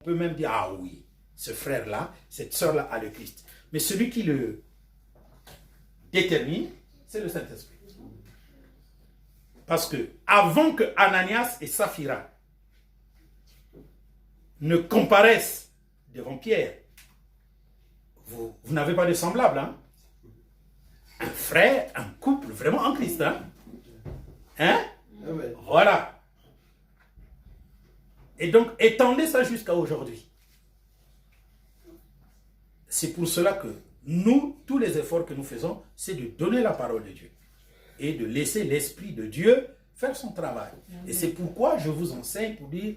peut même dire, ah oui, ce frère-là, cette sœur-là a le Christ. Mais celui qui le détermine, c'est le Saint-Esprit. Parce que avant que Ananias et Saphira ne comparaissent devant Pierre, vous n'avez pas de semblable, hein? Un frère, un couple, vraiment en Christ, hein? Hein? Voilà. Et donc, étendez ça jusqu'à aujourd'hui. C'est pour cela que nous, tous les efforts que nous faisons, c'est de donner la parole de Dieu et de laisser l'Esprit de Dieu faire son travail. Et c'est pourquoi je vous enseigne pour dire,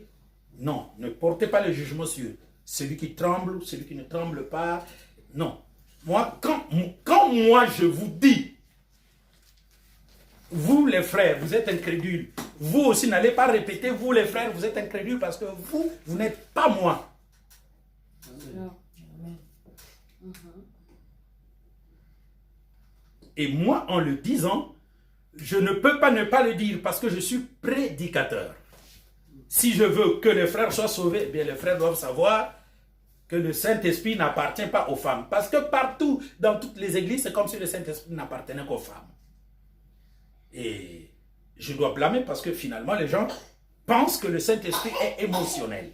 non, ne portez pas le jugement sur celui qui tremble, celui qui ne tremble pas. Non. Moi, quand moi je vous dis, vous les frères, vous êtes incrédules, vous aussi n'allez pas répéter, vous les frères, vous êtes incrédules parce que vous n'êtes pas moi. Et moi, en le disant, je ne peux pas ne pas le dire parce que je suis prédicateur. Si je veux que les frères soient sauvés, eh bien les frères doivent savoir que le Saint-Esprit n'appartient pas aux femmes. Parce que partout, dans toutes les églises, c'est comme si le Saint-Esprit n'appartenait qu'aux femmes. Et je dois blâmer parce que finalement, les gens pensent que le Saint-Esprit est émotionnel.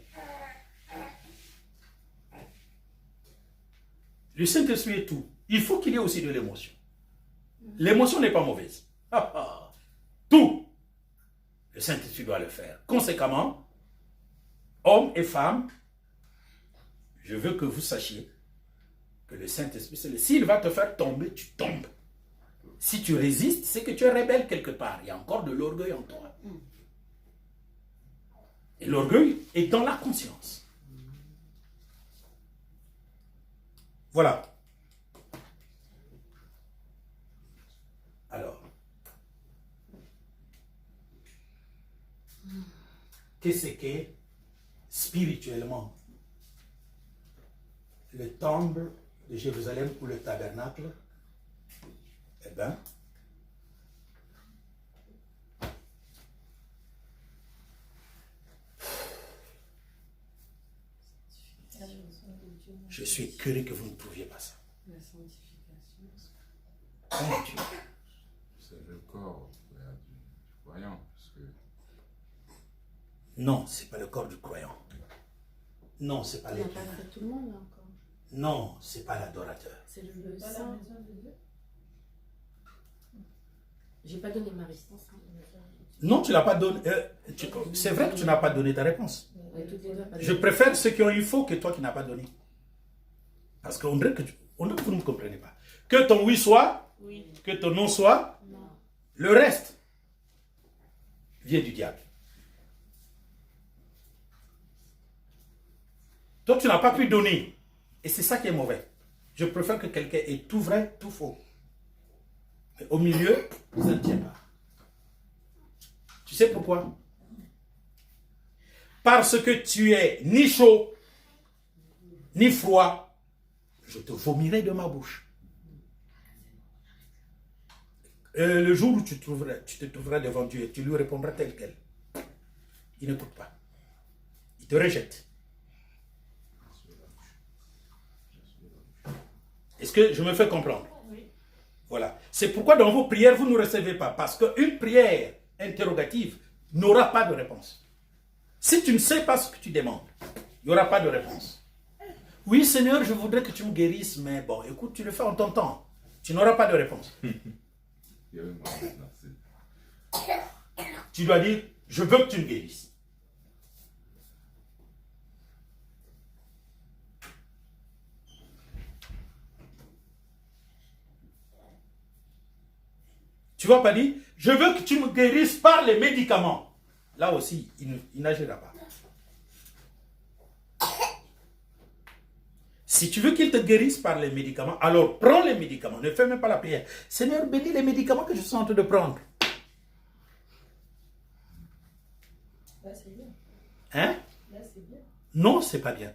Le Saint-Esprit est tout. Il faut qu'il y ait aussi de l'émotion. L'émotion n'est pas mauvaise. Tout. Le Saint-Esprit doit le faire. Conséquemment, hommes et femmes, je veux que vous sachiez que le Saint-Esprit, s'il va te faire tomber, tu tombes. Si tu résistes, c'est que tu es rebelle quelque part. Il y a encore de l'orgueil en toi. Et l'orgueil est dans la conscience. Voilà. Alors, qu'est-ce qu'est spirituellement le temple de Jérusalem ou le tabernacle? Eh bien, je suis curieux que vous ne trouviez pas ça. La sanctification. Comment tu... C'est le corps du croyant. Parce que... Non, ce n'est pas le corps du croyant. Non, ce n'est pas l'être On n'a pas humain. fait tout le monde là encore. Non, ce n'est pas l'adorateur. C'est le sang. J'ai pas donné ma réponse. Non, tu n'as pas donné... c'est vrai que tu n'as pas donné ta réponse. Ouais, toutes les deux, pas Je donné. préfère ceux qui ont eu faux que toi qui n'as pas donné. Parce qu'on dirait que, on dirait que vous ne comprenez pas. Que ton oui soit, Oui. que ton non soit, Non. le reste vient du diable. Toi, tu n'as pas pu donner. Et c'est ça qui est mauvais. Je préfère que quelqu'un ait tout vrai, tout faux. Mais au milieu, ça ne tient pas. Tu sais pourquoi? Parce que tu es ni chaud, ni froid, je te vomirai de ma bouche. Le jour où tu te trouveras devant Dieu, tu lui répondras tel quel. Il n'écoute pas. Il te rejette. Est-ce que je me fais comprendre? Oui. Voilà. C'est pourquoi dans vos prières, vous ne recevez pas. Parce qu'une prière interrogative n'aura pas de réponse. Si tu ne sais pas ce que tu demandes, il n'y aura pas de réponse. Oui, Seigneur, je voudrais que tu me guérisses, mais bon, écoute, tu le fais en ton temps. Tu n'auras pas de réponse. Tu dois dire, je veux que tu me guérisses. Tu ne vas pas dire, je veux que tu me guérisses par les médicaments. Là aussi, il n'agira pas. Si tu veux qu'il te guérisse par les médicaments, alors prends les médicaments. Ne fais même pas la prière. Seigneur, bénis les médicaments que je suis en train de prendre. Là, c'est bien. Hein? Là, c'est bien. Non, c'est pas bien.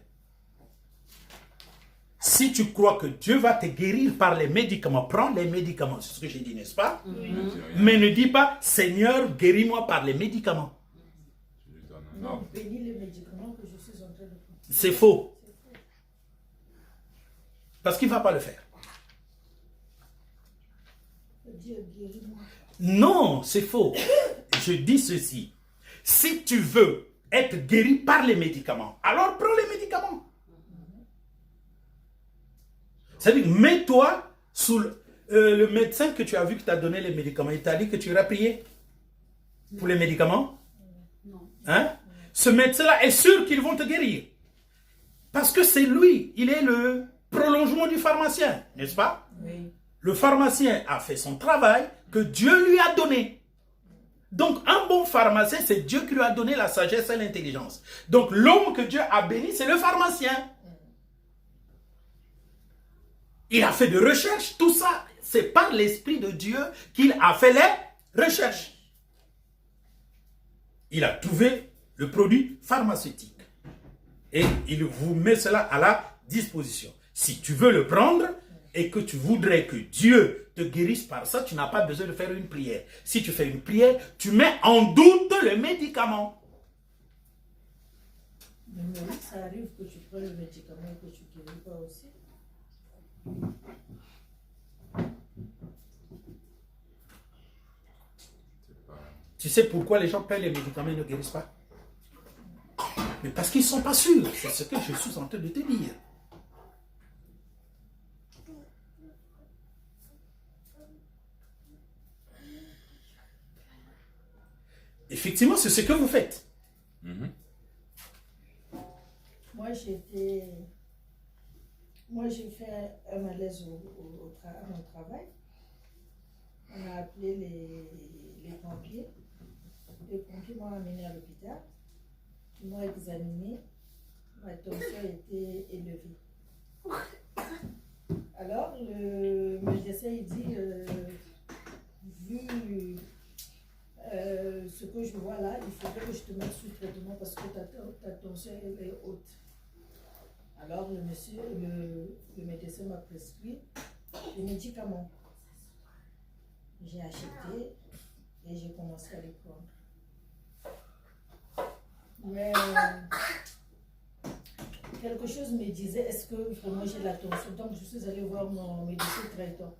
Si tu crois que Dieu va te guérir par les médicaments, prends les médicaments. C'est ce que j'ai dit, n'est-ce pas? Oui. Mais ne dis pas, Seigneur, guéris-moi par les médicaments. Non, bénis les médicaments que je suis en train de prendre. C'est faux. Parce qu'il ne va pas le faire. Dieu guéris-moi. Non, c'est faux. Je dis ceci. Si tu veux être guéri par les médicaments, alors prends les médicaments. C'est-à-dire, mets-toi sous le médecin que tu as vu qui t'a donné les médicaments. Il t'a dit que tu iras prier pour les médicaments. Non. Hein? Ce médecin-là est sûr qu'ils vont te guérir. Parce que c'est lui, il est le prolongement du pharmacien, n'est-ce pas? Oui. Le pharmacien a fait son travail que Dieu lui a donné. Donc, un bon pharmacien, c'est Dieu qui lui a donné la sagesse et l'intelligence. Donc, l'homme que Dieu a béni, c'est le pharmacien. Il a fait des recherches, tout ça, c'est par l'Esprit de Dieu qu'il a fait les recherches. Il a trouvé le produit pharmaceutique. Et il vous met cela à la disposition. Si tu veux le prendre et que tu voudrais que Dieu te guérisse par ça, tu n'as pas besoin de faire une prière. Si tu fais une prière, tu mets en doute le médicament. Mais oui, ça arrive que tu prends le médicament et que tu ne guéris pas aussi. Tu sais pourquoi les gens prennent les médicaments et ne guérissent pas? Mais parce qu'ils ne sont pas sûrs. C'est ce que je suis en train de te dire. Effectivement, c'est ce que vous faites. Moi, j'ai fait un malaise à mon travail. On a appelé les pompiers. Les pompiers m'ont amené à l'hôpital. Ils m'ont examiné. Ma tension était élevée. Alors, le médecin, il dit, vu ce que je vois là, il faudrait que je te mette sous traitement parce que ta tension est haute. Alors, le médecin m'a prescrit des médicaments. J'ai acheté et j'ai commencé à les prendre. Mais quelque chose me disait, est-ce que vraiment j'ai la tension? Donc, je suis allée voir mon médecin traitant.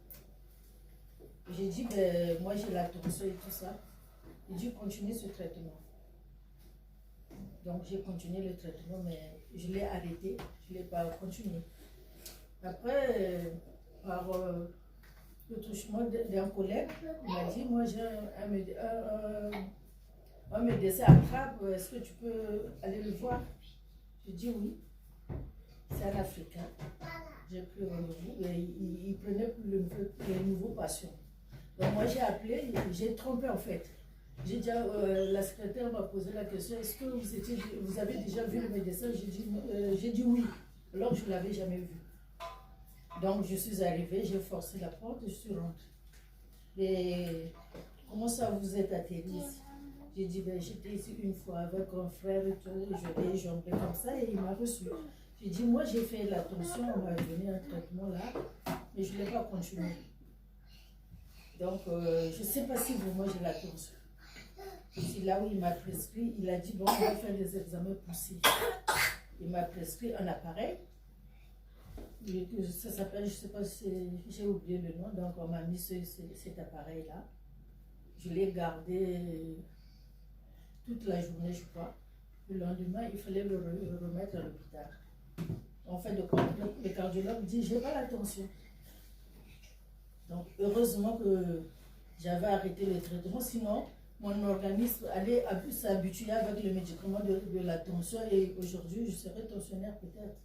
J'ai dit, ben, moi j'ai la tension et tout ça. Il dit, continue ce traitement. Donc, j'ai continué le traitement, mais je l'ai arrêté. Je ne l'ai pas continué. Après, par le touchement d'un collègue, il m'a dit, moi j'ai un médecin à Trappes, est-ce que tu peux aller le voir? J'ai dit oui. C'est un Africain. J'ai pris rendez-vous et il prenait pour le nouveau patient. Donc moi j'ai appelé, j'ai trompé en fait. J'ai dit, la secrétaire m'a posé la question, est-ce que vous avez déjà vu le médecin? J'ai dit oui, alors que je ne l'avais jamais vu. Donc je suis arrivée, j'ai forcé la porte et je suis rentrée. Et comment ça vous êtes atterri ici? J'ai dit, ben, j'étais ici une fois avec un frère et tout, je l'ai jonglé comme ça et il m'a reçu. J'ai dit, moi j'ai fait l'attention, on m'a donné un traitement là, mais je ne l'ai pas continué. Donc je ne sais pas si vraiment j'ai l'attention. C'est là où il m'a prescrit, il a dit, bon, on va faire des examens poussés. Il m'a prescrit un appareil. Ça s'appelle, je ne sais pas si j'ai oublié le nom, donc on m'a mis cet appareil-là. Je l'ai gardé toute la journée, je crois. Le lendemain, il fallait le remettre à l'hôpital. En fait, le cardiologue dit, je n'ai pas la tension. Donc, heureusement que j'avais arrêté le traitement, sinon, mon organisme allait s'habituer avec le médicament de la tension et aujourd'hui, je serais tensionnaire peut-être.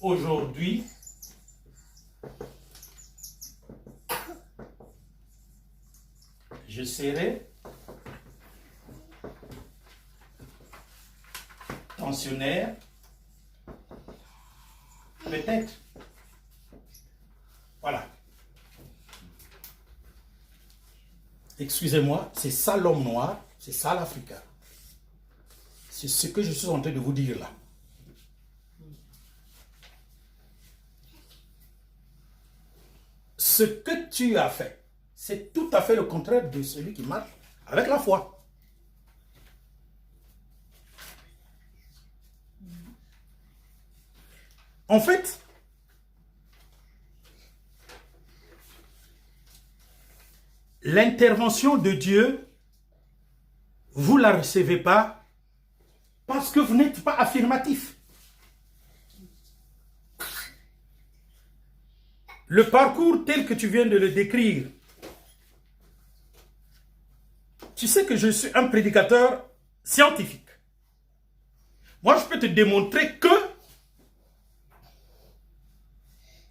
Aujourd'hui, je serai tensionnaire, peut-être. Voilà. excusez-moi, c'est ça l'homme noir, c'est ça l'Africain. C'est ce que je suis en train de vous dire là. Ce que tu as fait, c'est tout à fait le contraire de celui qui marche avec la foi. En fait, l'intervention de Dieu, vous ne la recevez pas parce que vous n'êtes pas affirmatif. Le parcours tel que tu viens de le décrire, tu sais que je suis un prédicateur scientifique. Moi, je peux te démontrer que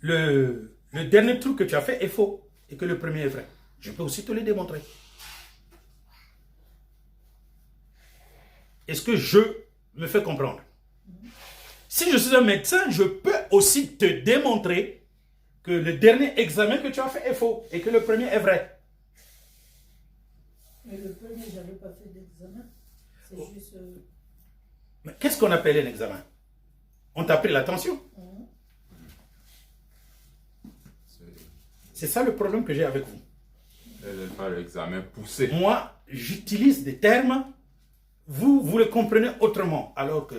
le dernier truc que tu as fait est faux et que le premier est vrai. Je peux aussi te le démontrer. Est-ce que je me fais comprendre? Si je suis un médecin, je peux aussi te démontrer que le dernier examen que tu as fait est faux et que le premier est vrai. Mais le premier, je n'avais pas fait d'examen. C'est juste... Mais qu'est-ce qu'on appelle un examen? On t'a pris la tension. C'est ça le problème que j'ai avec vous. Elle n'est pas l'examen poussé. Moi, j'utilise des termes, vous les comprenez autrement. Alors que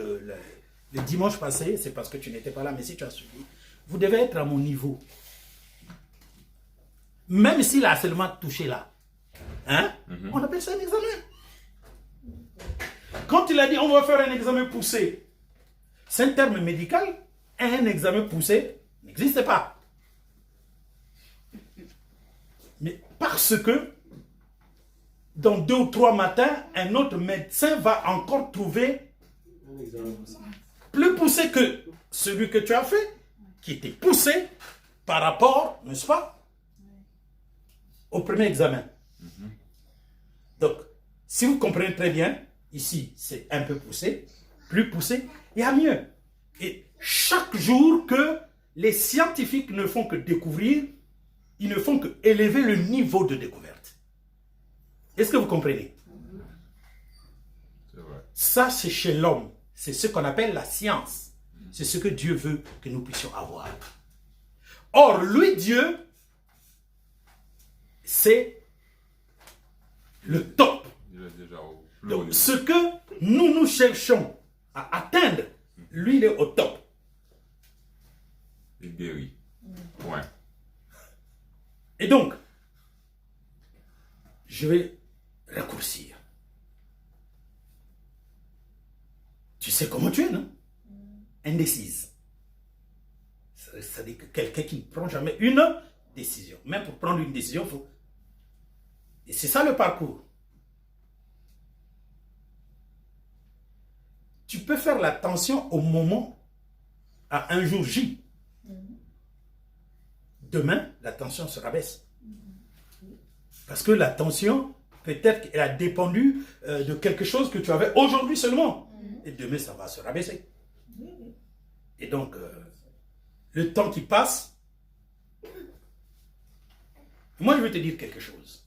le dimanche passé, c'est parce que tu n'étais pas là, mais si tu as suivi, vous devez être à mon niveau. Même s'il a seulement touché là. Hein? On appelle ça un examen. Quand il a dit on va faire un examen poussé, c'est un terme médical. Un examen poussé n'existe pas. Mais parce que dans 2 ou 3 matins, un autre médecin va encore trouver plus poussé que celui que tu as fait, qui était poussé par rapport, n'est-ce pas, au premier examen. Donc, si vous comprenez très bien, ici, c'est un peu poussé, plus poussé, il y a mieux. Et chaque jour que les scientifiques ne font que découvrir, ils ne font que élever le niveau de découverte. Est-ce que vous comprenez? C'est vrai. Ça, c'est chez l'homme. C'est ce qu'on appelle la science. C'est ce que Dieu veut que nous puissions avoir. Or, lui, Dieu, c'est le top. Il est déjà au plus haut Donc, niveau. ce que nous cherchons à atteindre, lui, il est au top. Il guérit. Point. Et donc, je vais raccourcir. Tu sais comment tu es, non? Indécise. C'est-à-dire que quelqu'un qui ne prend jamais une décision. Même pour prendre une décision, il faut... Et c'est ça le parcours. Tu peux faire l'attention au moment, à un jour J. Demain, la tension se rabaisse. Parce que la tension, peut-être qu'elle a dépendu de quelque chose que tu avais aujourd'hui seulement. Et demain, ça va se rabaisser. Et donc, le temps qui passe, moi je vais te dire quelque chose.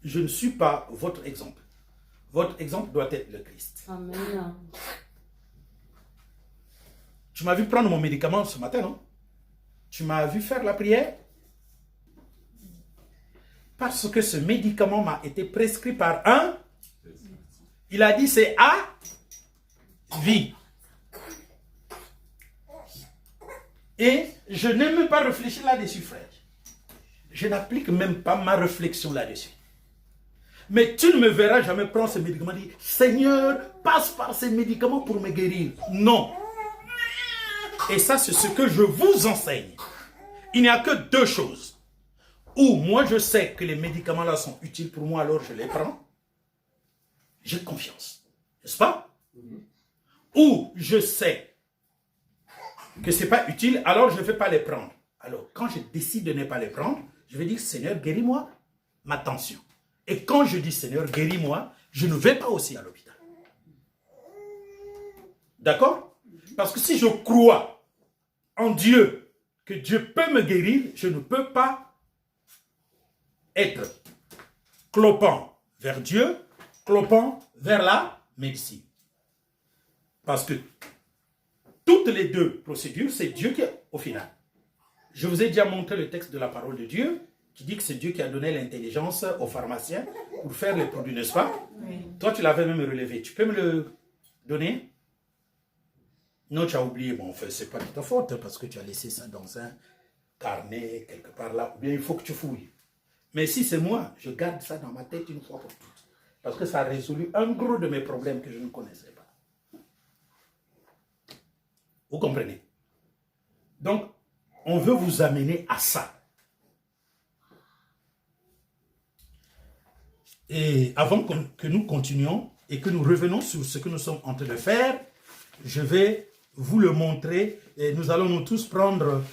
Je ne suis pas votre exemple. Votre exemple doit être le Christ. Amen. Tu m'as vu prendre mon médicament ce matin, non? Tu m'as vu faire la prière? Parce que ce médicament m'a été prescrit par un. Il a dit c'est à vie. Et je n'ai même pas réfléchi là-dessus, frère. Je n'applique même pas ma réflexion là-dessus. Mais tu ne me verras jamais prendre ce médicament et dire Seigneur, passe par ces médicaments pour me guérir. Non. Et ça, c'est ce que je vous enseigne. Il n'y a que 2 choses. Ou moi, je sais que les médicaments là sont utiles pour moi, alors je les prends. J'ai confiance. N'est-ce pas? Ou je sais que ce n'est pas utile, alors je ne vais pas les prendre. Alors, quand je décide de ne pas les prendre, je vais dire, Seigneur, guéris-moi ma tension. Et quand je dis, Seigneur, guéris-moi, je ne vais pas aussi à l'hôpital. D'accord? Parce que si je crois en Dieu, que Dieu peut me guérir, je ne peux pas être clopant vers Dieu, clopant vers la médecine. Parce que toutes les deux procédures, c'est Dieu qui est au final. Je vous ai déjà montré le texte de la parole de Dieu qui dit que c'est Dieu qui a donné l'intelligence aux pharmaciens pour faire les produits, n'est-ce pas? Oui. Toi, tu l'avais même relevé. Tu peux me le donner? Non, tu as oublié. Bon, enfin, c'est pas de ta faute parce que tu as laissé ça dans un carnet quelque part là. Ou bien il faut que tu fouilles. Mais si c'est moi, je garde ça dans ma tête une fois pour toutes. Parce que ça a résolu un gros de mes problèmes que je ne connaissais pas. Vous comprenez? Donc, on veut vous amener à ça. Et avant que nous continuions et que nous revenons sur ce que nous sommes en train de faire, je vais vous le montrer. Et nous allons nous tous prendre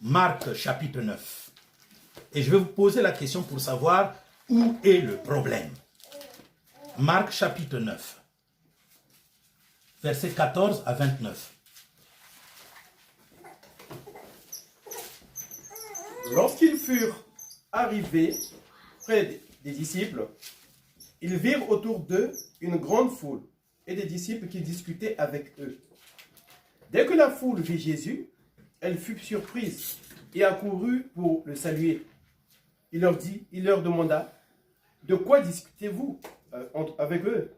Marc chapitre 9. Et je vais vous poser la question pour savoir où est le problème. Marc chapitre 9, versets 14 à 29. Lorsqu'ils furent arrivés près des disciples, ils virent autour d'eux une grande foule et des disciples qui discutaient avec eux. Dès que la foule vit Jésus, elle fut surprise et accourut pour le saluer. Il leur demanda, « De quoi discutez-vous avec eux ?»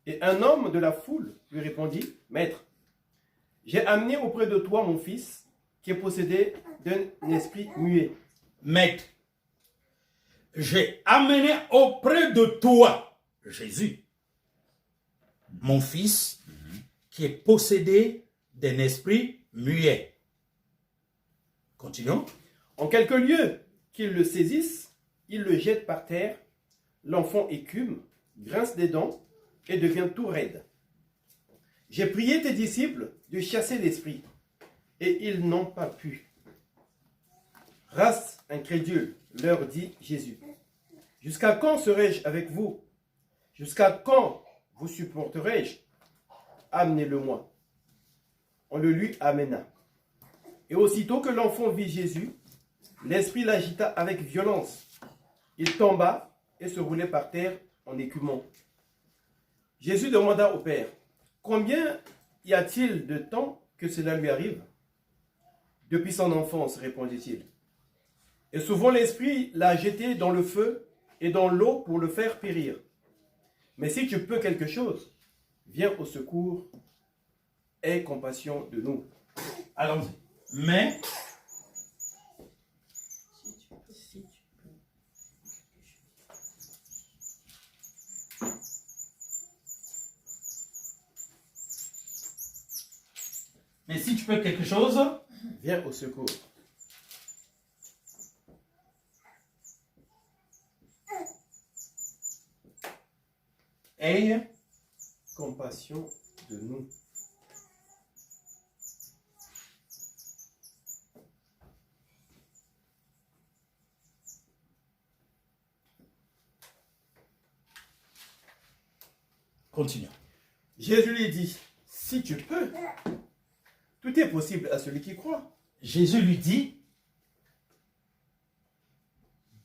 Et un homme de la foule lui répondit, « Maître, j'ai amené auprès de toi mon fils qui est possédé d'un esprit muet. » Maître, j'ai amené auprès de toi, Jésus, mon fils qui est possédé d'un esprit muet. Continuons. En quelque lieu qu'il le saisisse, il le jette par terre, l'enfant écume, grince des dents et devient tout raide. J'ai prié tes disciples de chasser l'esprit, et ils n'ont pas pu. Race incrédule, leur dit Jésus. Jusqu'à quand serai-je avec vous? Jusqu'à quand vous supporterai-je? Amenez-le-moi. On le lui amena. Et aussitôt que l'enfant vit Jésus, l'esprit l'agita avec violence. Il tomba et se roulait par terre en écumant. Jésus demanda au Père, « Combien y a-t-il de temps que cela lui arrive ?» « Depuis son enfance, répondit-il. Et souvent l'esprit l'a jeté dans le feu et dans l'eau pour le faire périr. Mais si tu peux quelque chose, viens au secours, aie compassion de nous. » Allons-y. Mais, Si tu peux. si tu peux quelque chose, Viens au secours. aie Compassion de nous. Continuons. Jésus lui dit, « Si tu peux, tout est possible à celui qui croit. » Jésus lui dit,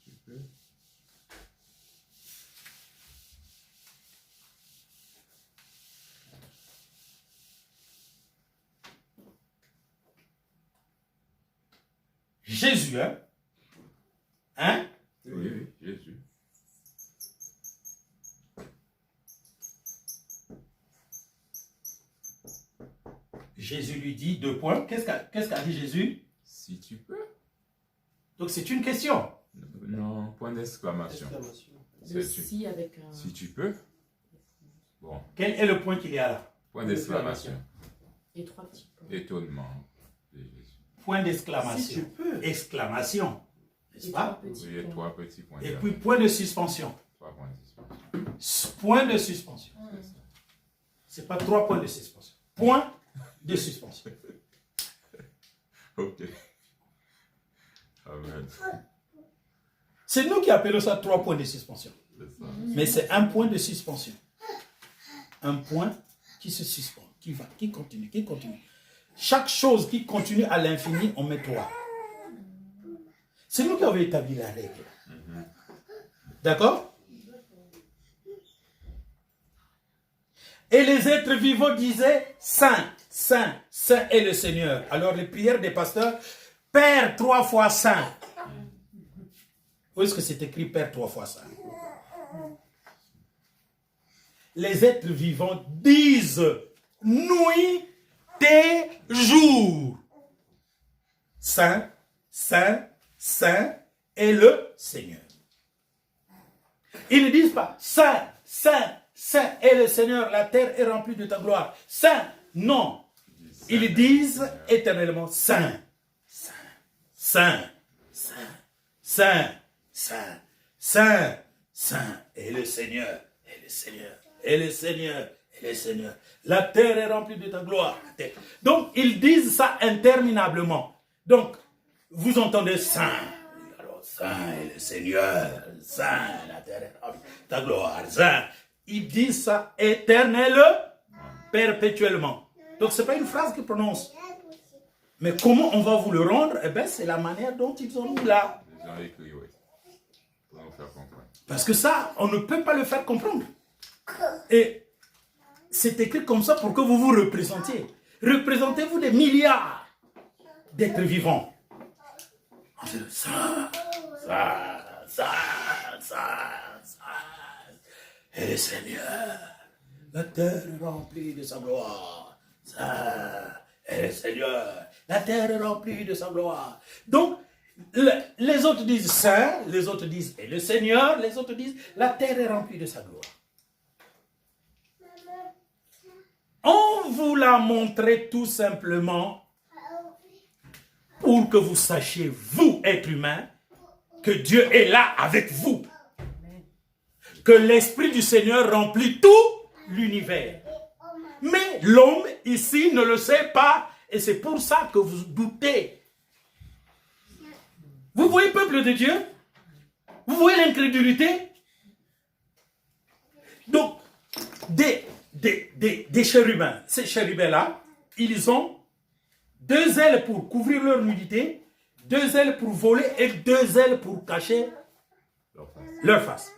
Tu peux. Jésus, hein? Hein? Oui, oui, Jésus. Jésus lui dit, deux points. Qu'est-ce qu'a dit Jésus? Si tu peux. Donc c'est une question. Non, point d'exclamation. Exclamation. Le C'est tu. si avec un... Si tu peux. Bon, Quel est le point qu'il y a là? point d'exclamation. Et trois petits points. Étonnement de Jésus. Point Si tu d'exclamation. peux. Exclamation. N'est-ce Et pas? trois petits Oui, et points. trois petits points. Et puis point de suspension. Trois points de suspension. Point de suspension. C'est ça. C'est pas trois points de suspension. Point de suspension. Ok. Amen. C'est nous qui appelons ça trois points de suspension. C'est ça. Mais c'est un point de suspension. Un point qui se suspend, qui va, qui continue, qui continue. Chaque chose qui continue à l'infini, on met trois. C'est nous qui avons établi la règle. D'accord? Et les êtres vivants disaient, Saint, Saint, Saint est le Seigneur. Alors les prières des pasteurs, Père 3 fois Saint. Où est-ce que c'est écrit Père 3 fois Saint? Les êtres vivants disent nuit et jour. Saint, Saint, Saint est le Seigneur. Ils ne disent pas Saint, Saint, Saint est le Seigneur, la terre est remplie de ta gloire. Saint, non. Ils disent éternellement Saint, Saint, Saint, Saint, Saint, Saint, Saint, Saint est le Seigneur, est le Seigneur, est le Seigneur, est le Seigneur. La terre est remplie de ta gloire. Donc, ils disent ça interminablement. Donc, vous entendez Saint. Alors, Saint est le Seigneur, Saint, la terre est remplie de ta gloire, Saint. Ils disent ça éternellement, perpétuellement. Donc, ce n'est pas une phrase qu'ils prononcent. Mais comment on va vous le rendre? Eh bien, c'est la manière dont ils ont mis là. Ils ont écrit, oui. Pour nous faire comprendre. Parce que ça, on ne peut pas le faire comprendre. Et c'est écrit comme ça pour que vous vous représentiez. Représentez-vous des milliards d'êtres vivants. Ça, ça, ça, ça, ça. Et le Seigneur, la terre est remplie de sa gloire. Ça, et le Seigneur, la terre est remplie de sa gloire. Donc, les autres disent Saint, les autres disent et le Seigneur, les autres disent la terre est remplie de sa gloire. On vous l'a montré tout simplement pour que vous sachiez, vous, êtres humains, que Dieu est là avec vous. Que l'Esprit du Seigneur remplit tout l'univers. Mais l'homme ici ne le sait pas et c'est pour ça que vous doutez. Vous voyez, peuple de Dieu? Vous voyez l'incrédulité? Donc, des chérubins, ces chérubins-là, ils ont 2 ailes pour couvrir leur nudité, 2 ailes pour voler et 2 ailes pour cacher leur face.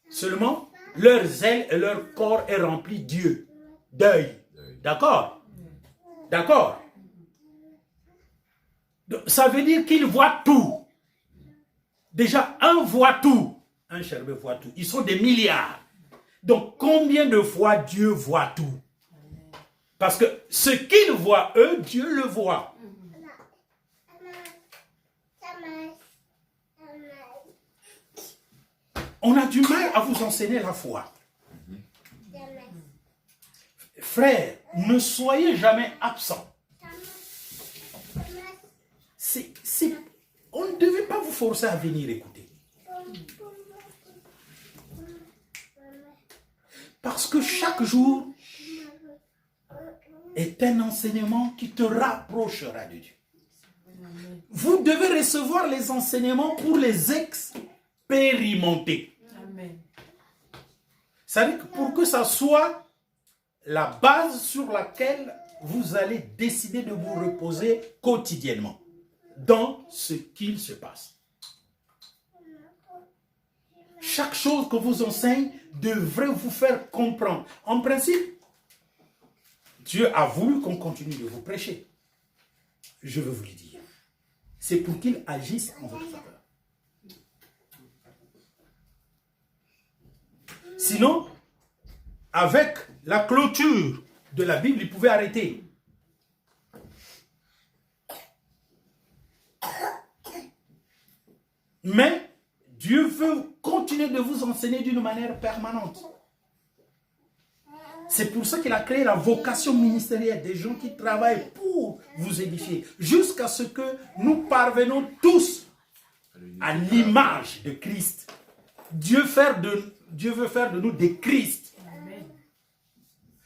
Seulement, leurs ailes et leur corps est rempli d'œil. D'accord? D'accord? Ça veut dire qu'ils voient tout. Déjà, un voit tout. Un chérubin voit tout. Ils sont des milliards. Donc, combien de fois Dieu voit tout? Parce que ce qu'ils voient, eux, Dieu le voit. On a du mal à vous enseigner la foi. Frères, ne soyez jamais absents. On ne devait pas vous forcer à venir écouter. Parce que chaque jour est un enseignement qui te rapprochera de Dieu. Vous devez recevoir les enseignements pour les expérimenter. C'est-à-dire que pour que ça soit la base sur laquelle vous allez décider de vous reposer quotidiennement dans ce qu'il se passe. Chaque chose que vous enseigne devrait vous faire comprendre. En principe, Dieu a voulu qu'on continue de vous prêcher. Je veux vous le dire. C'est pour qu'il agisse en votre faveur. Sinon, avec la clôture de la Bible, il pouvait arrêter. Mais Dieu veut continuer de vous enseigner d'une manière permanente. C'est pour ça qu'il a créé la vocation ministérielle, des gens qui travaillent pour vous édifier, jusqu'à ce que nous parvenons tous à l'image de Christ. Dieu veut faire de nous des Christ.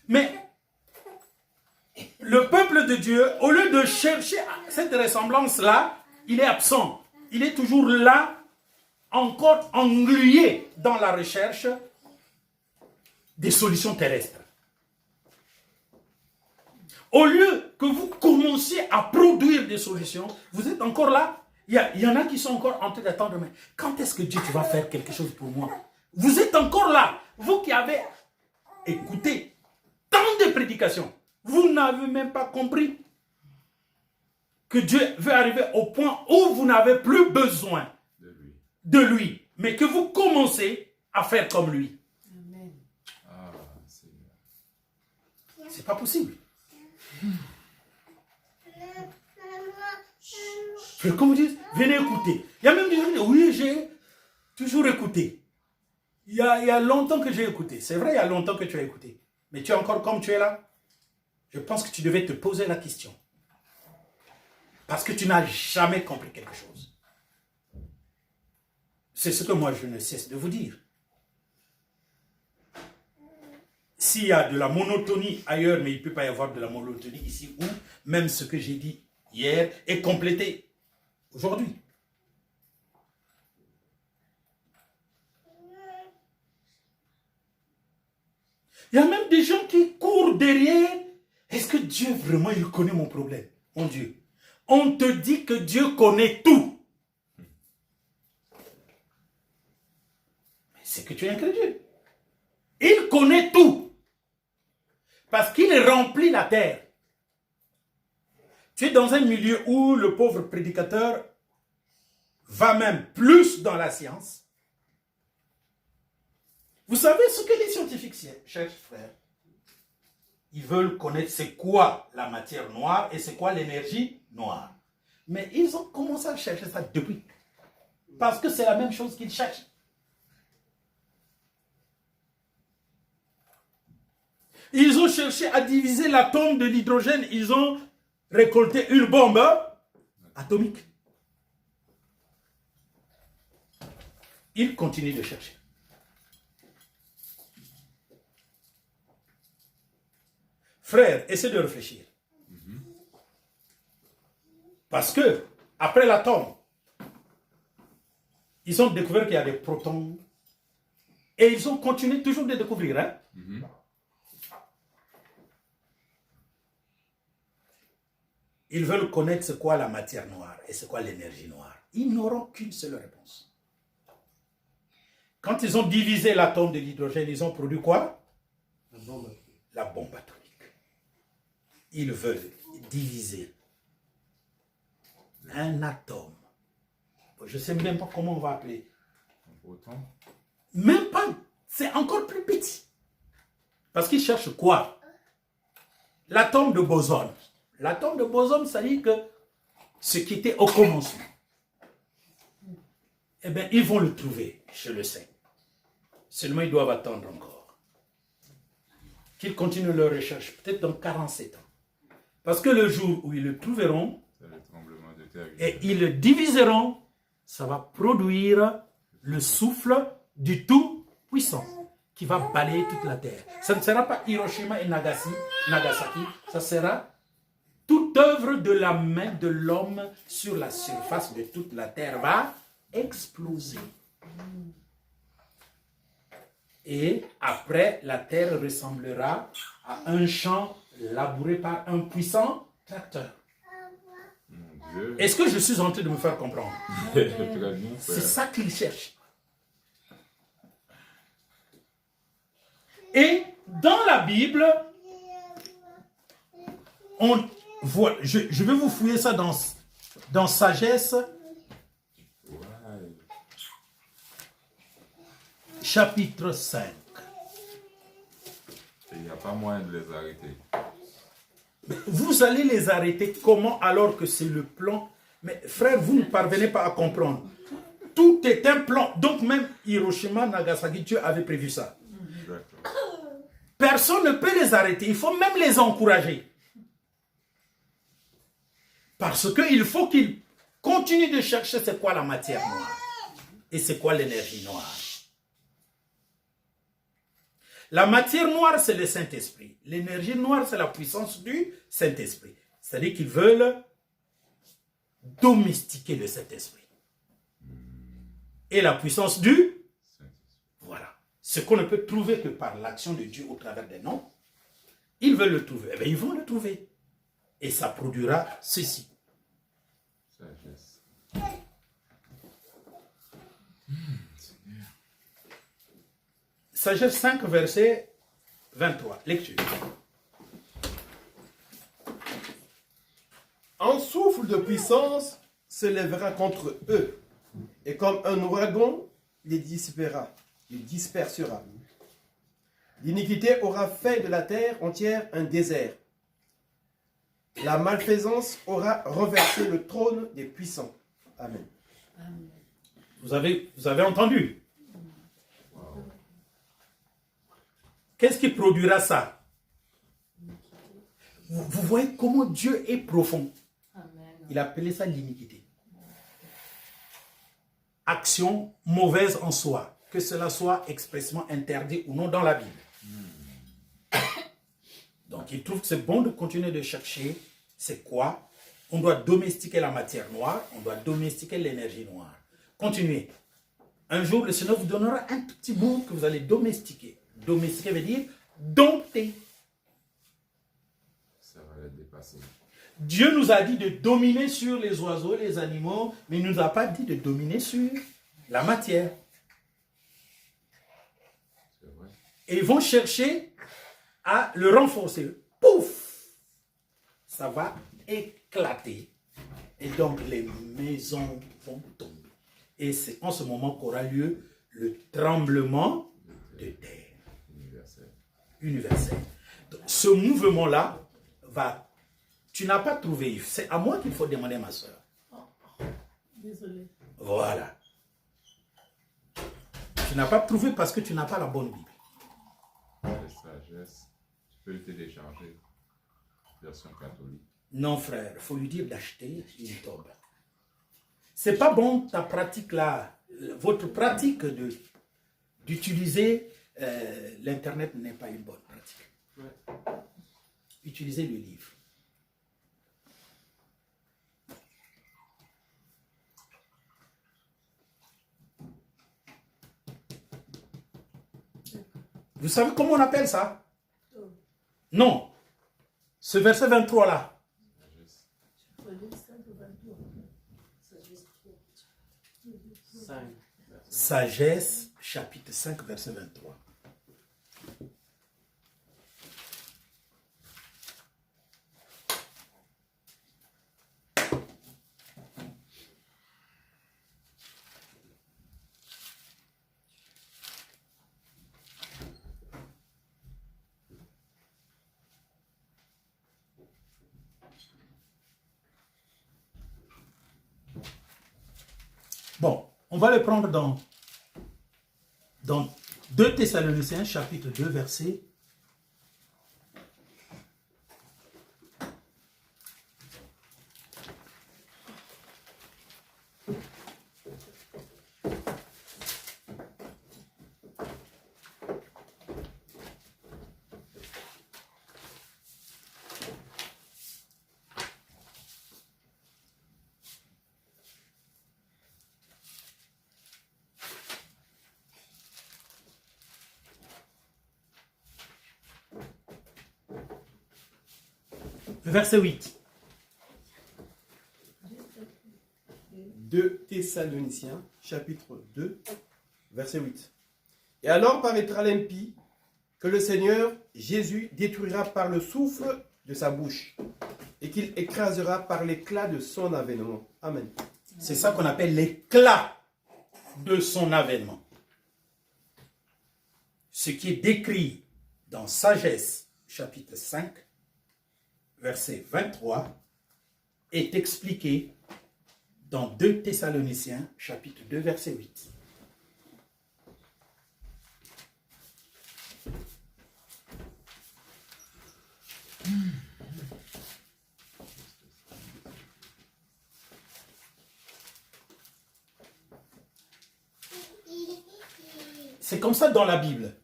Mais le peuple de Dieu, au lieu de chercher cette ressemblance-là, il est absent. Il est toujours là, encore englué dans la recherche des solutions terrestres. Au lieu que vous commenciez à produire des solutions, vous êtes encore là, Il y en a qui sont encore en train d'attendre. Mais quand est-ce que Dieu tu vas faire quelque chose pour moi? Vous êtes encore là. Vous qui avez écouté tant de prédications. Vous n'avez même pas compris que Dieu veut arriver au point où vous n'avez plus besoin de lui. Mais que vous commencez à faire comme lui. Amen. Ah, Seigneur. C'est pas possible. Comme vous dites, venez écouter. Il y a même des gens qui disent, oui, j'ai toujours écouté. Il y a longtemps que j'ai écouté. C'est vrai, il y a longtemps que tu as écouté. Mais tu es encore comme tu es là. Je pense que tu devais te poser la question. Parce que tu n'as jamais compris quelque chose. C'est ce que moi je ne cesse de vous dire. S'il y a de la monotonie ailleurs, mais il ne peut pas y avoir de la monotonie ici, où même ce que j'ai dit hier est complété aujourd'hui. Il y a même des gens qui courent derrière. Est-ce que Dieu vraiment, il connaît mon problème? Mon Dieu. On te dit que Dieu connaît tout. Mais c'est que tu es incrédule. Il connaît tout. Parce qu'il remplit la terre. Tu es dans un milieu où le pauvre prédicateur va même plus dans la science. Vous savez ce que les scientifiques cherchent, frère? Ils veulent connaître c'est quoi la matière noire et c'est quoi l'énergie noire. Mais ils ont commencé à chercher ça depuis. Parce que c'est la même chose qu'ils cherchent. Ils ont cherché à diviser l'atome de l'hydrogène. Ils ont récolté une bombe atomique. Ils continuent de chercher. Frère, essaie de réfléchir. Parce que, après l'atome, ils ont découvert qu'il y a des protons. Et ils ont continué toujours de découvrir. Hein? Ils veulent connaître c'est quoi la matière noire et c'est quoi l'énergie noire. Ils n'auront qu'une seule réponse. Quand ils ont divisé l'atome de l'hydrogène, ils ont produit quoi? La bombe atomique. Ils veulent diviser un atome. Je ne sais même pas comment on va appeler. Autant. Même pas. C'est encore plus petit. Parce qu'ils cherchent quoi? L'atome de bosone. L'atome de bosone, ça dit que ce qui était au commencement. Eh bien, ils vont le trouver, je le sais. Seulement, ils doivent attendre encore. Qu'ils continuent leur recherche, peut-être dans 47 ans. Parce que le jour où ils le trouveront, C'est le tremblement de terre. et ils le diviseront, ça va produire le souffle du Tout-Puissant qui va balayer toute la terre. Ça ne sera pas Hiroshima et Nagasaki, ça sera toute œuvre de la main de l'homme sur la surface de toute la terre va exploser. Et après, la terre ressemblera à un champ labouré par un puissant tracteur. Mon Dieu. Est-ce que je suis en train de me faire comprendre? Très bien, C'est frère. ça qu'ils cherchent. Et dans la Bible, on voit, je vais vous fouiller ça dans Sagesse, Ouais. chapitre 5. Il n'y a pas moyen de les arrêter. Vous allez les arrêter comment alors que c'est le plan? Mais frère, vous ne parvenez pas à comprendre. Tout est un plan. Donc même Hiroshima, Nagasaki, Dieu avait prévu ça. D'accord. Personne ne peut les arrêter. Il faut même les encourager. Parce qu'il faut qu'ils continuent de chercher c'est quoi la matière noire. Et c'est quoi l'énergie noire. La matière noire, c'est le Saint-Esprit. L'énergie noire, c'est la puissance du Saint-Esprit. C'est-à-dire qu'ils veulent domestiquer le Saint-Esprit. Et la puissance du... Voilà. Ce qu'on ne peut trouver que par l'action de Dieu au travers des noms, ils veulent le trouver. Eh bien, ils vont le trouver. Et ça produira ceci. Sagesse. Sagesse 5, verset 23. Lecture. Un souffle de puissance se lèvera contre eux, et comme un ouragan les dispersera. L'iniquité aura fait de la terre entière un désert. La malfaisance aura renversé le trône des puissants. Amen. Amen. Vous avez entendu? Qu'est-ce qui produira ça? Vous voyez comment Dieu est profond. Amen. Il appelait ça l'iniquité. Action mauvaise en soi, que cela soit expressément interdit ou non dans la Bible. Donc il trouve que c'est bon de continuer de chercher c'est quoi. On doit domestiquer la matière noire, on doit domestiquer l'énergie noire. Continuez. Un jour, le Seigneur vous donnera un petit bout que vous allez domestiquer. Domestiquer veut dire dompter. Ça va le dépasser. Dieu nous a dit de dominer sur les oiseaux, les animaux, mais il ne nous a pas dit de dominer sur la matière. C'est vrai. Et ils vont chercher à le renforcer. Pouf! Ça va éclater. Et donc les maisons vont tomber. Et c'est en ce moment qu'aura lieu le tremblement de terre. Universel. Universel. Donc, ce mouvement-là va... Tu n'as pas trouvé Yves. C'est à moi qu'il faut demander, ma soeur. Désolé. Voilà. Tu n'as pas trouvé parce que tu n'as pas la bonne Bible. La sagesse, tu peux le télécharger. Version catholique. Non, frère, il faut lui dire d'acheter une tobe. C'est pas bon ta pratique là. Votre pratique d'utiliser l'Internet n'est pas une bonne pratique. Ouais. Utilisez le livre. Vous savez comment on appelle ça? Non. Ce verset 23 là. Sagesse. Sagesse, chapitre 5, verset 23. Bon, on va le prendre dans 2 Thessaloniciens, chapitre 2, verset 8. 2 Thessaloniciens, chapitre 2, verset 8. Et alors paraîtra l'impie que le Seigneur Jésus détruira par le souffle de sa bouche et qu'il écrasera par l'éclat de son avènement. Amen. C'est ça qu'on appelle l'éclat de son avènement. Ce qui est décrit dans Sagesse, chapitre 5, verset 23, est expliqué dans 2 Thessaloniciens, chapitre 2, verset 8. C'est comme ça dans la Bible.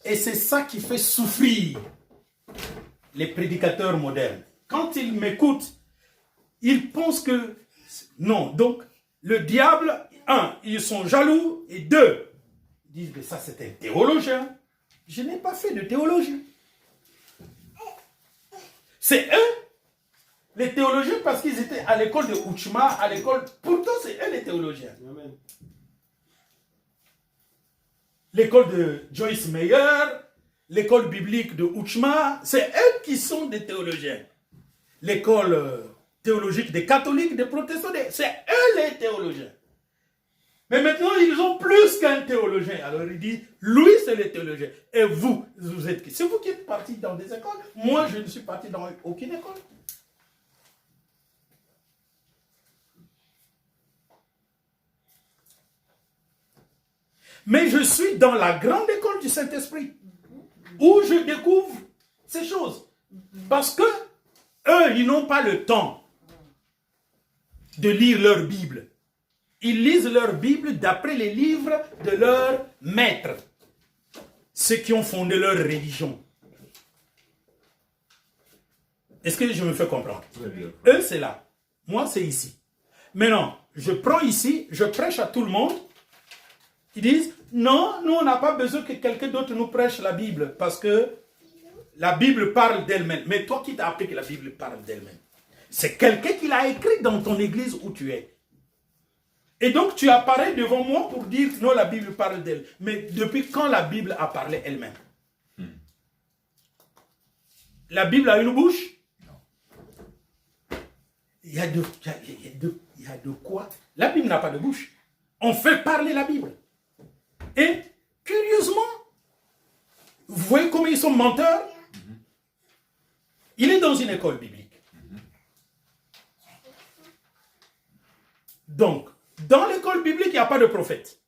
Et c'est ça qui fait souffrir les prédicateurs modernes. Quand ils m'écoutent, ils pensent que... Non, donc, le diable, un, ils sont jaloux, et deux, ils disent, mais ça c'est un théologien. Je n'ai pas fait de théologie. C'est eux Les théologiens, parce qu'ils étaient à l'école de Ouchma, à l'école... Pourtant, c'est eux les théologiens. Amen. L'école de Joyce Meyer, l'école biblique de Ouchma, c'est eux qui sont des théologiens. L'école théologique des catholiques, des protestants, c'est eux les théologiens. Mais maintenant, ils ont plus qu'un théologien. Alors il dit, lui c'est le théologien. Et vous, vous êtes qui? C'est vous qui êtes partis dans des écoles. Moi, je ne suis parti dans aucune école. Mais je suis dans la grande école du Saint-Esprit, où je découvre ces choses. Parce que eux, ils n'ont pas le temps de lire leur Bible. Ils lisent leur Bible d'après les livres de leurs maîtres, ceux qui ont fondé leur religion. Est-ce que je me fais comprendre? Très bien. Eux, c'est là. Moi, c'est ici. Maintenant, je prends ici, je prêche à tout le monde. Ils disent, non, nous, on n'a pas besoin que quelqu'un d'autre nous prêche la Bible, parce que la Bible parle d'elle-même. Mais toi qui t'as appris que la Bible parle d'elle-même, c'est quelqu'un qui l'a écrit dans ton église où tu es. Et donc, tu apparais devant moi pour dire, non, la Bible parle d'elle. Mais depuis quand la Bible a parlé elle-même? La Bible a une bouche? Non. Il y a de quoi? La Bible n'a pas de bouche. On fait parler la Bible. Et, curieusement, vous voyez comment ils sont menteurs? Il est dans une école biblique. Donc, dans l'école biblique, il n'y a pas de prophète.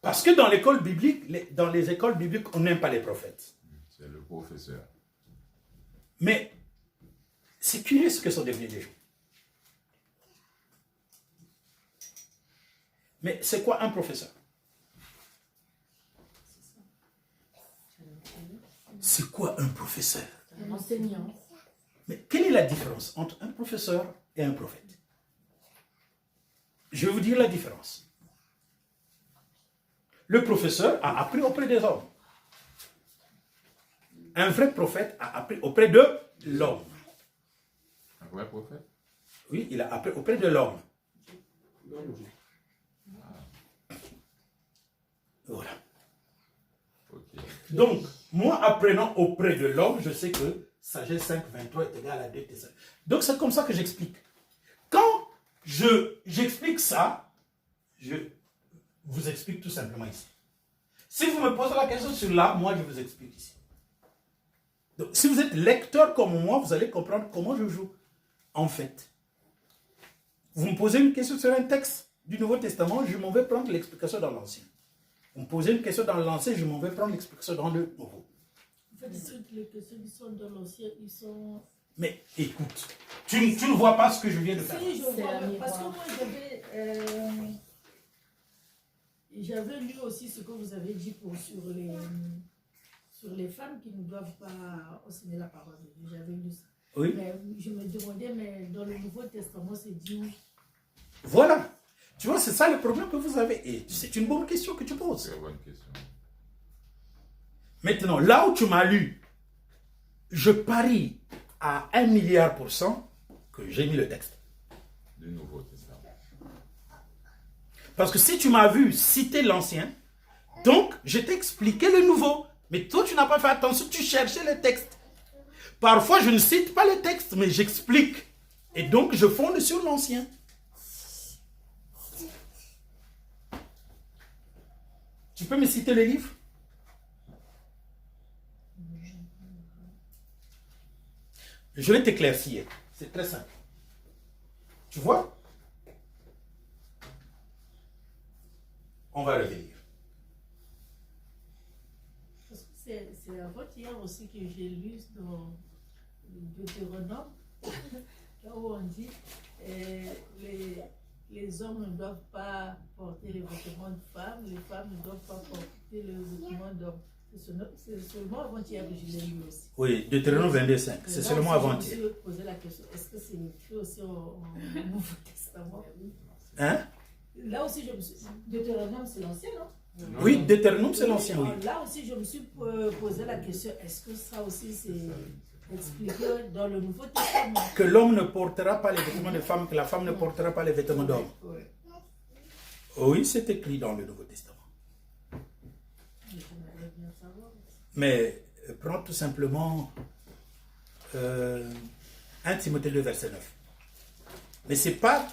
Parce que dans l'école biblique, dans les écoles bibliques, on n'aime pas les prophètes. C'est le professeur. Mais c'est curieux ce que sont devenus les gens. Mais c'est quoi un professeur? C'est quoi un professeur? Un enseignant. Mais quelle est la différence entre un professeur et un prophète? Je vais vous dire la différence. Le professeur a appris auprès des hommes. Un vrai prophète a appris auprès de l'homme. Un vrai prophète? Oui, il a appris auprès de l'homme. Voilà. Ok. Donc, moi, apprenant auprès de l'homme, je sais que Sagesse 5, 23 est égal à 2 Thessaloniciens. Donc, c'est comme ça que j'explique. Quand j'explique ça, je vous explique tout simplement ici. Si vous me posez la question sur là, moi, je vous explique ici. Donc, si vous êtes lecteur comme moi, vous allez comprendre comment je joue. En fait, vous me posez une question sur un texte du Nouveau Testament, je m'en vais prendre l'explication dans l'Ancien. Vous me posez une question dans l'Ancien, je m'en vais prendre l'explication dans le Nouveau. En fait, les questions qui sont dans l'ancien, ils sont... Mais écoute, tu ne vois pas ce que je viens de faire. Si, je C'est vois, un parce que miroir. moi, j'avais lu aussi ce que vous avez dit sur les femmes qui ne doivent pas enseigner la parole de Dieu. J'avais lu ça. Oui. Mais je me demandais, mais dans le Nouveau Testament, c'est dit où? Voilà. Tu vois, c'est ça le problème que vous avez. Et c'est une bonne question que tu poses. Très bonne question. Maintenant, là où tu m'as lu, je parie à 1 milliard% que j'ai mis le texte. Du Nouveau Testament. Parce que si tu m'as vu citer l'ancien, donc je t'ai expliqué le nouveau. Mais toi, tu n'as pas fait attention, tu cherchais le texte. Parfois, je ne cite pas le texte, mais j'explique. Et donc, je fonde sur l'ancien. Tu peux me citer le livre? Je vais t'éclaircir. C'est très simple. Tu vois? On va revenir. Parce que c'est avant-hier aussi que j'ai lu dans Deutéronome, là où on dit les hommes ne doivent pas porter les vêtements de femmes, les femmes ne doivent pas porter les vêtements d'hommes. C'est seulement avant-hier que je l'ai lu aussi. Oui, Deutéronome 22,5. C'est seulement avant-hier. Je me suis posé la question, est-ce que c'est écrit aussi au Nouveau Testament? Hein? Là aussi, je me suis... Deutéronome, c'est l'ancien, non? Oui, Deutéronome, c'est l'ancien, oui. Là aussi, je me suis posé la question, est-ce que ça aussi, c'est expliqué dans le Nouveau Testament? Que l'homme ne portera pas les vêtements de femme, que la femme ne portera pas les vêtements d'homme. Oui. Oui, c'est écrit dans le Nouveau Testament. J'aimerais bien savoir. Mais prends tout simplement 1 Timothée 2, verset 9. Mais ce n'est pas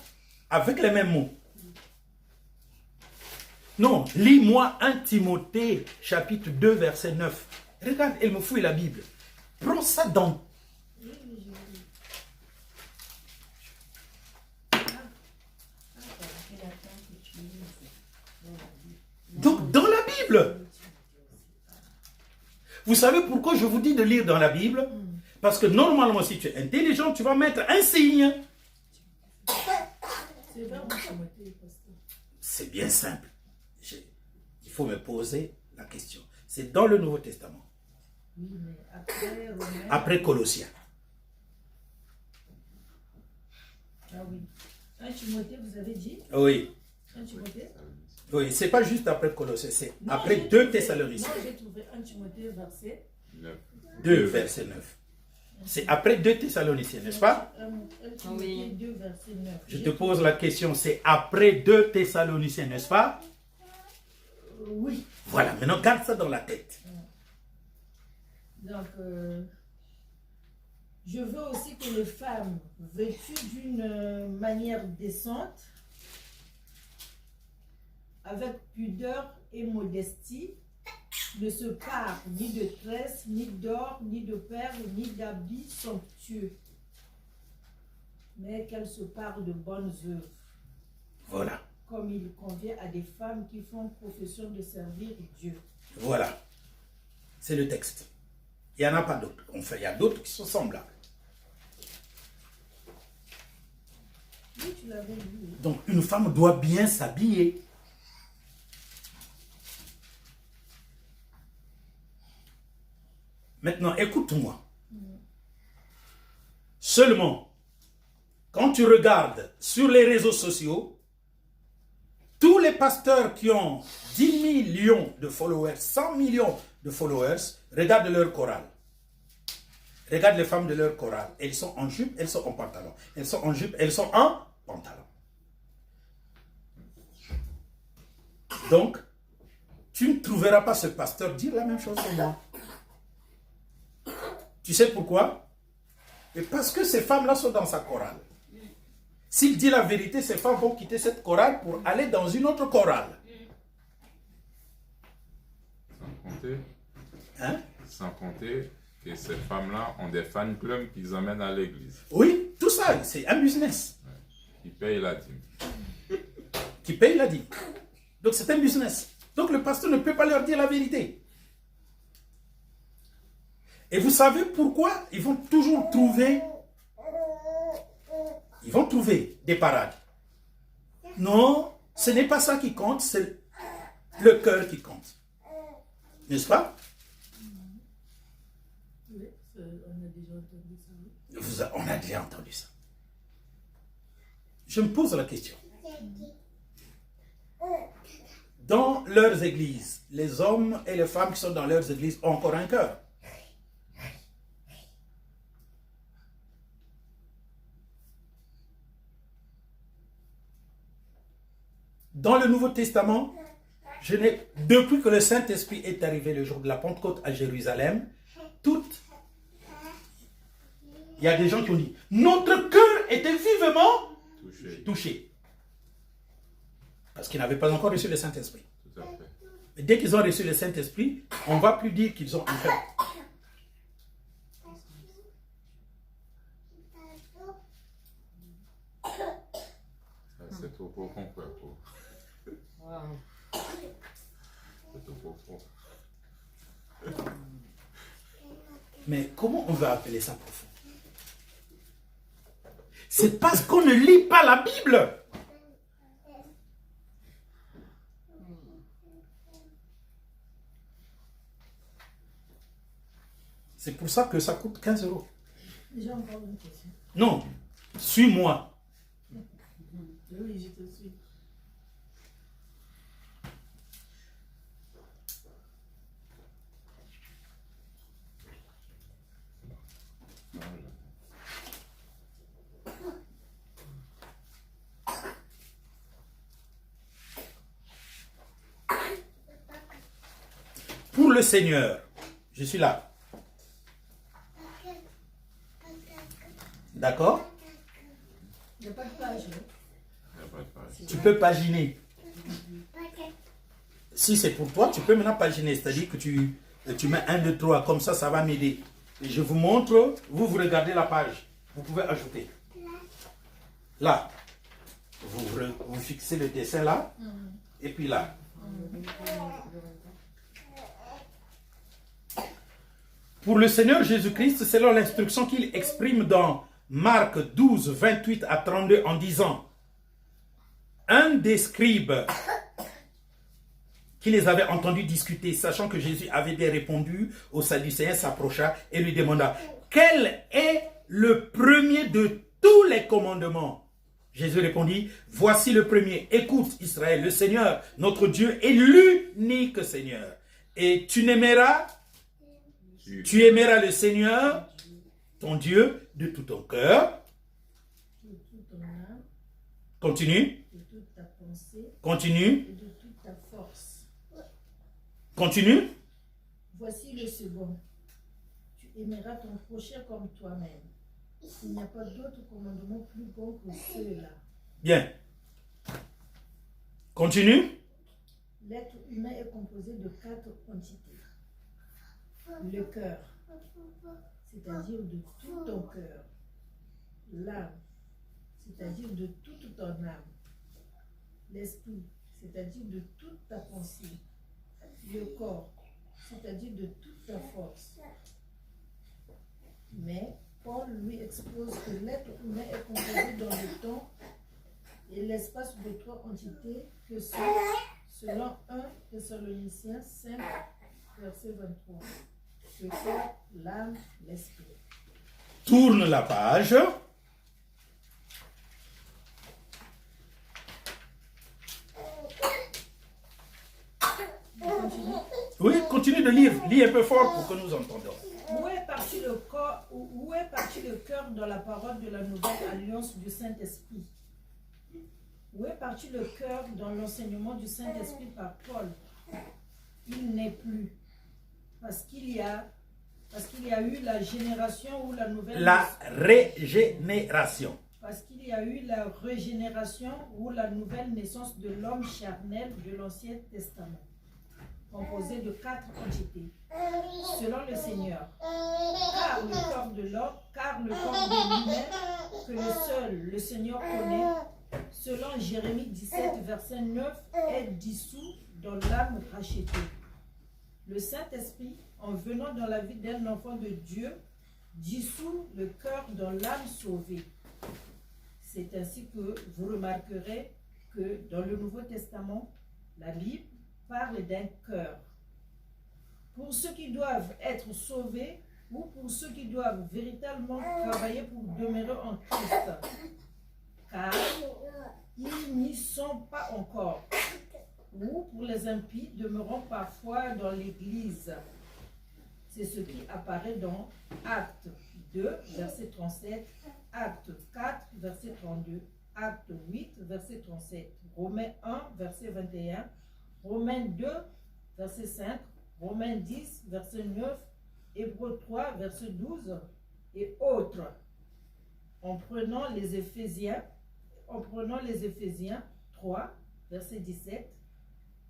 avec les mêmes mots. Non, lis-moi 1 Timothée chapitre 2, verset 9. Regarde, elle me fouille la Bible. Prends ça dans... Donc, dans la Bible. Vous savez pourquoi je vous dis de lire dans la Bible? Parce que normalement, si tu es intelligent, tu vas mettre un signe. C'est bien simple. Il faut me poser la question. C'est dans le Nouveau Testament. Oui, mais après Romains... Après Colossiens. Ah oui. 1 Timothée, vous avez dit? Oui. 1 Timothée? Oui, c'est pas juste après Colossiens, c'est Non, après j'ai 2 trouvé- Thessaloniciens. Non, j'ai trouvé 1 Timothée, verset... 2, verset 9. C'est après 2 Thessaloniciens, n'est-ce pas? 1 Timothée 2, verset 9. Je te pose la question, c'est après 2 Thessaloniciens, n'est-ce pas? Oui. Voilà, maintenant garde ça dans la tête. Donc, je veux aussi que les femmes vêtues d'une manière décente, avec pudeur et modestie, ne se parent ni de tresses, ni d'or, ni de perles, ni d'habits somptueux, mais qu'elles se parent de bonnes œuvres, Voilà, comme il convient à des femmes qui font profession de servir Dieu. voilà. C'est le texte. Il n'y en a pas d'autres. Enfin, il y a d'autres qui sont semblables. Oui, tu l'avais vu. Donc, une femme doit bien s'habiller. Maintenant, écoute-moi. Seulement, quand tu regardes sur les réseaux sociaux, tous les pasteurs qui ont 10 millions de followers, 100 millions de followers, regardent leur chorale. Regarde les femmes de leur chorale. Elles sont en jupe, elles sont en pantalon. Elles sont en jupe, elles sont en pantalon. Donc, tu ne trouveras pas ce pasteur dire la même chose que moi. Tu sais pourquoi? Et parce que ces femmes-là sont dans sa chorale. S'il dit la vérité, ces femmes vont quitter cette chorale pour aller dans une autre chorale. Sans compter, Hein? sans compter que ces femmes-là ont des fan clubs qu'ils emmènent à l'église, Oui, tout ça, c'est un business qui payent la dîme. qui paye la dîme. Donc c'est un business. Donc le pasteur ne peut pas leur dire la vérité. Et vous savez pourquoi? Ils vont toujours trouver des parades. Non, ce n'est pas ça qui compte, c'est le cœur qui compte. N'est-ce pas? Oui, on a déjà entendu ça. On a déjà entendu ça. Je me pose la question. Dans leurs églises, les hommes et les femmes qui sont dans leurs églises ont encore un cœur. Dans le Nouveau Testament, depuis que le Saint-Esprit est arrivé le jour de la Pentecôte à Jérusalem, il y a des gens qui ont dit, notre cœur était vivement touché. Parce qu'ils n'avaient pas encore reçu le Saint-Esprit. Tout à fait. Mais dès qu'ils ont reçu le Saint-Esprit, on ne va plus dire qu'ils ont un cœur. Ça, c'est trop profond, frère. Wow. C'est trop profond. Mais comment on va appeler ça profond? C'est parce qu'on ne lit pas la Bible. C'est pour ça que ça coûte 15 €. J'ai encore une question. Non, suis-moi. Oui, je te suis. Pour le Seigneur, je suis là. D'accord? Il n'y a pas de page. Hein. Il n'y a pas de page. Tu peux paginer. Si c'est pour toi, tu peux maintenant paginer. C'est-à-dire que tu mets 1, 2, 3. Comme ça va m'aider. Et je vous montre. Vous regardez la page. Vous pouvez ajouter. Là. Vous fixez le dessin là. Et puis là. Pour le Seigneur Jésus-Christ, selon l'instruction qu'il exprime dans Marc 12, 28 à 32 en disant: un des scribes qui les avait entendus discuter, sachant que Jésus avait bien répondu aux Sadducéens, s'approcha et lui demanda: quel est le premier de tous les commandements? Jésus répondit: voici le premier. Écoute Israël, le Seigneur, notre Dieu, est l'unique Seigneur. Et tu aimeras le Seigneur, ton Dieu, de tout ton cœur. De toute ton âme, Continue. de toute ta pensée Continue. et de toute ta force. Continue. Voici le second. Tu aimeras ton prochain comme toi-même. Il n'y a pas d'autre commandement plus grand que ceux-là. Bien. Continue. L'être humain est composé de 4 entités. Le cœur, c'est-à-dire de tout ton cœur. L'âme, c'est-à-dire de toute ton âme. L'esprit, c'est-à-dire de toute ta pensée. Le corps, c'est-à-dire de toute ta force. Mais Paul lui expose que l'être humain est composé dans le temps et l'espace de 3 entités que sont, selon 1 Thessaloniciens 5, verset 23. Le corps, l'âme, l'esprit. Tourne la page. Oui, continue de lire. Lis un peu fort pour que nous entendions. Où est parti le corps, où est parti le cœur dans la parole de la nouvelle alliance du Saint-Esprit? Où est parti le cœur dans l'enseignement du Saint-Esprit par Paul? Il n'est plus. Parce qu'il y a eu la génération où la nouvelle... La régénération. Parce qu'il y a eu la régénération ou la nouvelle naissance de l'homme charnel de l'Ancien Testament, composé de 4 entités, selon le Seigneur. Car le corps de lui-même, que le Seigneur connaît, selon Jérémie 17, verset 9, est dissous dans l'âme rachetée. Le Saint-Esprit, en venant dans la vie d'un enfant de Dieu, dissout le cœur dans l'âme sauvée. C'est ainsi que vous remarquerez que dans le Nouveau Testament, la Bible parle d'un cœur. Pour ceux qui doivent être sauvés ou pour ceux qui doivent véritablement travailler pour demeurer en Christ. Car ils n'y sont pas encore. Ou pour les impies demeurant parfois dans l'Église. C'est ce qui apparaît dans Actes 2, verset 37, Actes 4, verset 32, Actes 8, verset 37, Romains 1, verset 21, Romains 2, verset 5, Romains 10, verset 9, Hébreux 3, verset 12 et autres. En prenant les Éphésiens 3, verset 17,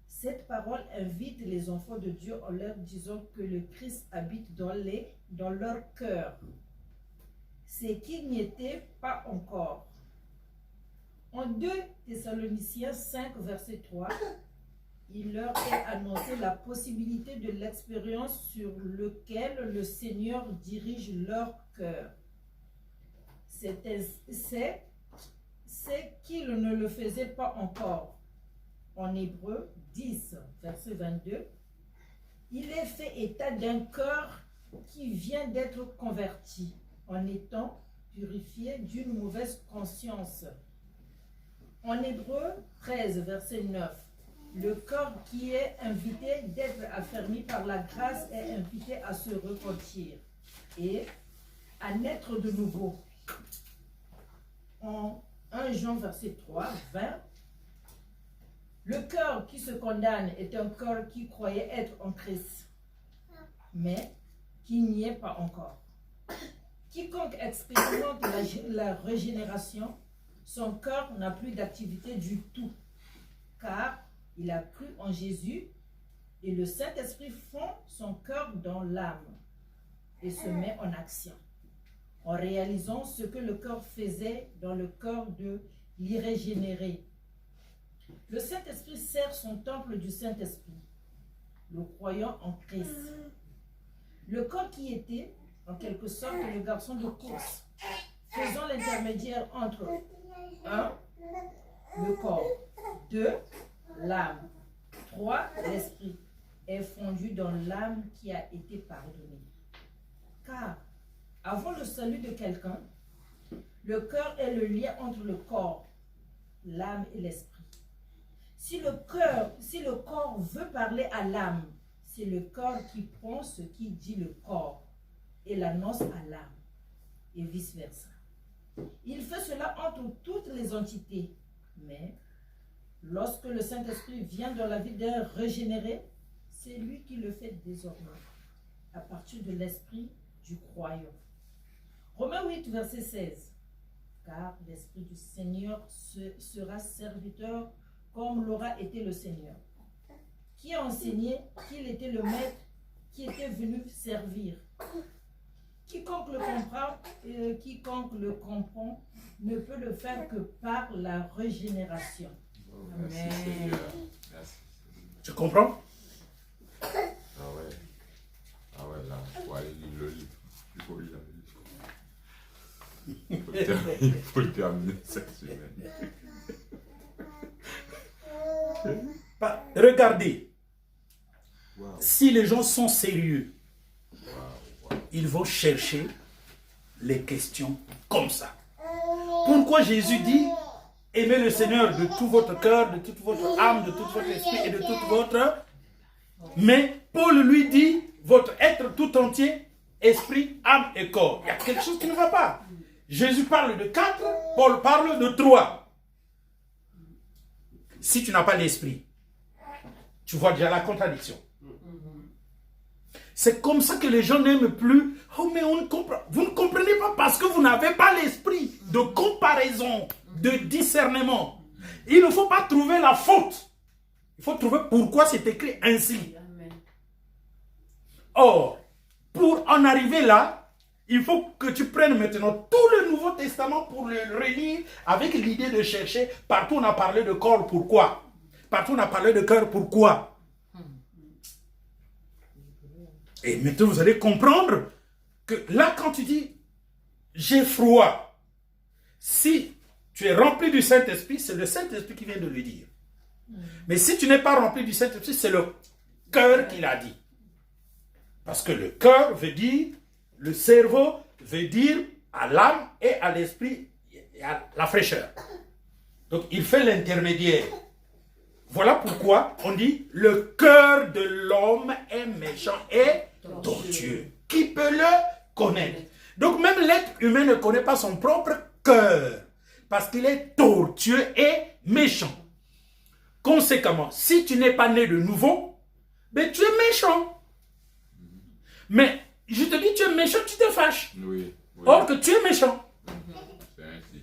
cette parole invite les enfants de Dieu en leur disant que le Christ habite dans leur cœur. C'est qu'il n'y était pas encore. En 2 Thessaloniciens 5, verset 3, il leur est annoncé la possibilité de l'expérience sur laquelle le Seigneur dirige leur cœur. C'est qu'ils ne le faisaient pas encore. En Hébreux 10, verset 22, il est fait état d'un cœur qui vient d'être converti en étant purifié d'une mauvaise conscience. En Hébreux 13, verset 9, le cœur qui est invité d'être affermi par la grâce est invité à se repentir et à naître de nouveau. En 1 Jean, verset 3, 20, le cœur qui se condamne est un cœur qui croyait être en Christ. mais qui n'y est pas encore. Quiconque expérimente la régénération, son cœur n'a plus d'activité du tout, car il a cru en Jésus et le Saint-Esprit fond son cœur dans l'âme et se met en action, en réalisant ce que le cœur faisait dans le cœur de l'irrégénéré. Le Saint-Esprit sert son temple du Saint-Esprit, le croyant en Christ. Le corps qui était, en quelque sorte, le garçon de course, faisant l'intermédiaire entre 1. Le corps, 2. L'âme, 3. L'esprit, est fondu dans l'âme qui a été pardonnée. Car, avant le salut de quelqu'un, le cœur est le lien entre le corps, l'âme et l'esprit. Si le corps veut parler à l'âme, c'est le corps qui prend ce qui dit le corps et l'annonce à l'âme, et vice-versa. Il fait cela entre toutes les entités, mais lorsque le Saint-Esprit vient dans la vie d'un régénéré, c'est lui qui le fait désormais, à partir de l'esprit du croyant. Romains 8, verset 16. Car l'Esprit du Seigneur sera serviteur comme l'aura été le Seigneur, qui a enseigné qu'il était le maître qui était venu servir. Quiconque le comprend ne peut le faire que par la régénération. Oh, merci Amen. Seigneur. Merci Seigneur. Tu comprends? Ah ouais. Ah ouais, là, il faut aller lire le livre. Il faut lire le livre. Il faut le terminer cette semaine. Regardez, Wow. si les gens sont sérieux, Wow. ils vont chercher les questions comme ça. Pourquoi Jésus dit aimez le Seigneur de tout votre cœur, de toute votre âme, de tout votre esprit et de toute votre... Mais Paul lui dit votre être tout entier, esprit, âme et corps. Il y a quelque chose qui ne va pas. Jésus parle de 4, Paul parle de 3. Si tu n'as pas l'esprit, tu vois déjà la contradiction. C'est comme ça que les gens n'aiment plus. Oh, mais on ne comprend. Vous ne comprenez pas parce que vous n'avez pas l'esprit de comparaison, de discernement. Il ne faut pas trouver la faute. Il faut trouver pourquoi c'est écrit ainsi. Amen. Or, pour en arriver là, il faut que tu prennes maintenant tout le Nouveau Testament pour le relire avec l'idée de chercher. Partout on a parlé de corps, pourquoi? Partout on a parlé de cœur, pourquoi? Et maintenant vous allez comprendre que là quand tu dis j'ai froid, si tu es rempli du Saint-Esprit, c'est le Saint-Esprit qui vient de le dire. Mais si tu n'es pas rempli du Saint-Esprit, c'est le cœur qui l'a dit. Parce que le cœur veut dire, le cerveau veut dire à l'âme et à l'esprit, à la fraîcheur. Donc il fait l'intermédiaire. Voilà pourquoi on dit le cœur de l'homme est méchant et tortueux. Qui peut le connaître? Donc même l'être humain ne connaît pas son propre cœur parce qu'il est tortueux et méchant. Conséquemment, si tu n'es pas né de nouveau, ben tu es méchant. Mais je te dis tu es méchant, tu te fâches. Oui. Oui. Or que tu es méchant. C'est ainsi.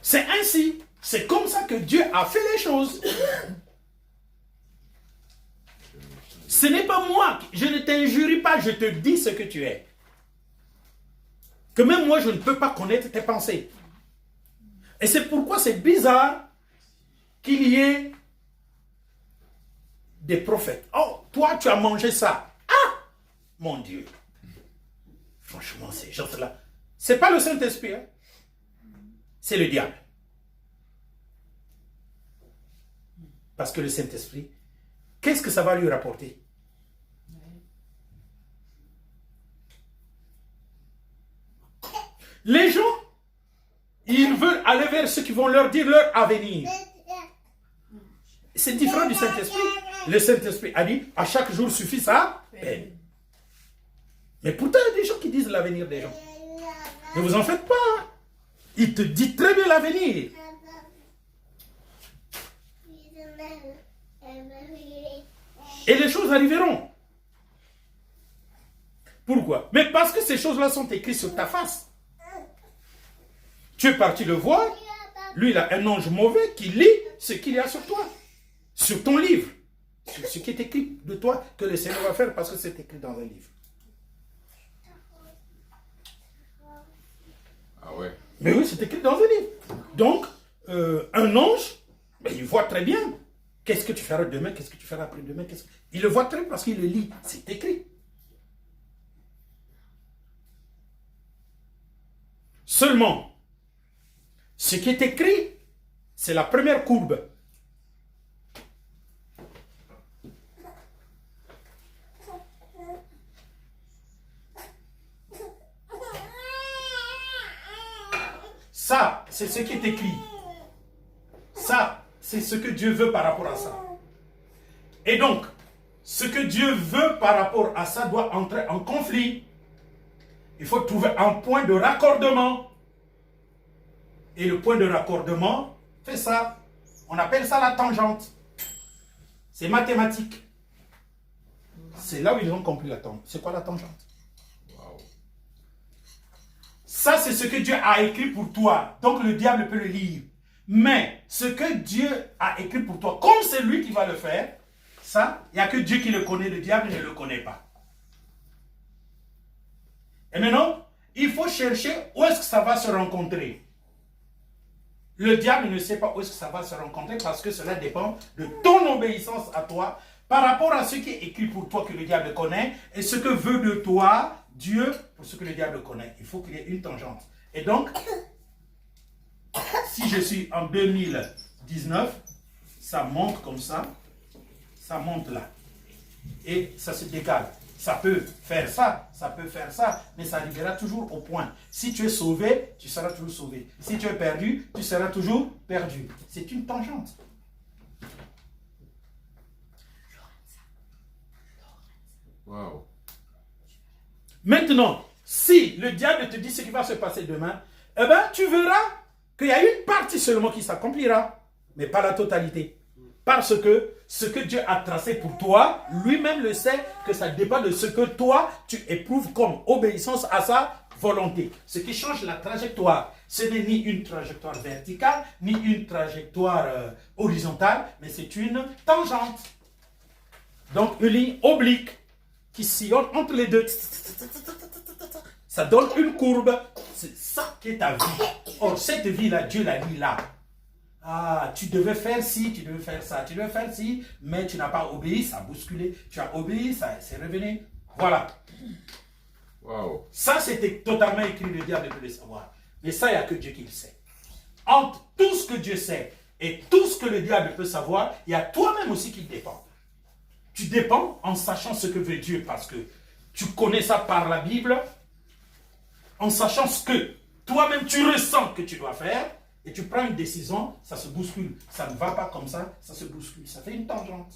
C'est ainsi. C'est comme ça que Dieu a fait les choses. Ce n'est pas moi, je ne t'injurie pas, je te dis ce que tu es. Que même moi, je ne peux pas connaître tes pensées. Et c'est pourquoi c'est bizarre qu'il y ait des prophètes. Oh, toi, tu as mangé ça. Ah, mon Dieu. Franchement, ces gens-là, c'est pas le Saint-Esprit, hein? C'est le diable. Parce que le Saint-Esprit, qu'est-ce que ça va lui rapporter? Les gens, ils veulent aller vers ceux qui vont leur dire leur avenir. C'est différent du Saint-Esprit. Le Saint-Esprit a dit, à chaque jour suffit sa peine. Mais pourtant, il y a des gens qui disent l'avenir des gens. Ne vous en faites pas. Il te dit très bien l'avenir. Et les choses arriveront. Pourquoi? Mais parce que ces choses-là sont écrites sur ta face. Tu es parti le voir, lui il a un ange mauvais qui lit ce qu'il y a sur toi, sur ton livre, sur ce qui est écrit de toi que le Seigneur va faire parce que c'est écrit dans un livre. Ah ouais. Mais oui, c'est écrit dans un livre. Donc, un ange, ben, il voit très bien qu'est-ce que tu feras demain, qu'est-ce que tu feras après-demain. Il le voit très bien parce qu'il le lit, c'est écrit. Seulement, ce qui est écrit, c'est la première courbe. Ça, c'est ce qui est écrit. Ça, c'est ce que Dieu veut par rapport à ça. Et donc, ce que Dieu veut par rapport à ça doit entrer en conflit. Il faut trouver un point de raccordement. Et le point de raccordement fait ça. On appelle ça la tangente. C'est mathématique. C'est là où ils ont compris la tangente. C'est quoi la tangente? Wow. Ça, c'est ce que Dieu a écrit pour toi. Donc, le diable peut le lire. Mais ce que Dieu a écrit pour toi, comme c'est lui qui va le faire, ça, il n'y a que Dieu qui le connaît, le diable ne le connaît pas. Et maintenant, il faut chercher où est-ce que ça va se rencontrer. Le diable ne sait pas où est-ce que ça va se rencontrer parce que cela dépend de ton obéissance à toi par rapport à ce qui est écrit pour toi que le diable connaît et ce que veut de toi Dieu pour ce que le diable connaît. Il faut qu'il y ait une tangente. Et donc, si je suis en 2019, ça monte comme ça monte là. Et ça se décale. Ça peut faire ça, mais ça arrivera toujours au point. Si tu es sauvé, tu seras toujours sauvé. Si tu es perdu, tu seras toujours perdu. C'est une tangente. Wow. Maintenant, si le diable te dit ce qui va se passer demain, eh bien, tu verras qu'il y a une partie seulement qui s'accomplira, mais pas la totalité. Parce que ce que Dieu a tracé pour toi, lui-même le sait que ça dépend de ce que toi, tu éprouves comme obéissance à sa volonté. Ce qui change la trajectoire, ce n'est ni une trajectoire verticale, ni une trajectoire horizontale, mais c'est une tangente. Donc une ligne oblique qui sillonne entre les deux. Ça donne une courbe. C'est ça qui est ta vie. Or, cette vie-là, Dieu l'a dit là. Ah, tu devais faire ci, tu devais faire ça, tu devais faire ci, mais tu n'as pas obéi, ça a bousculé. Tu as obéi, ça c'est revenu. Voilà. Wow. Ça, c'était totalement écrit, le diable peut le savoir. Mais ça, il n'y a que Dieu qui le sait. Entre tout ce que Dieu sait et tout ce que le diable peut savoir, il y a toi-même aussi qui dépend. Tu dépends en sachant ce que veut Dieu parce que tu connais ça par la Bible, en sachant ce que toi-même tu ressens que tu dois faire. Et tu prends une décision, ça se bouscule. Ça ne va pas comme ça se bouscule. Ça fait une tangente.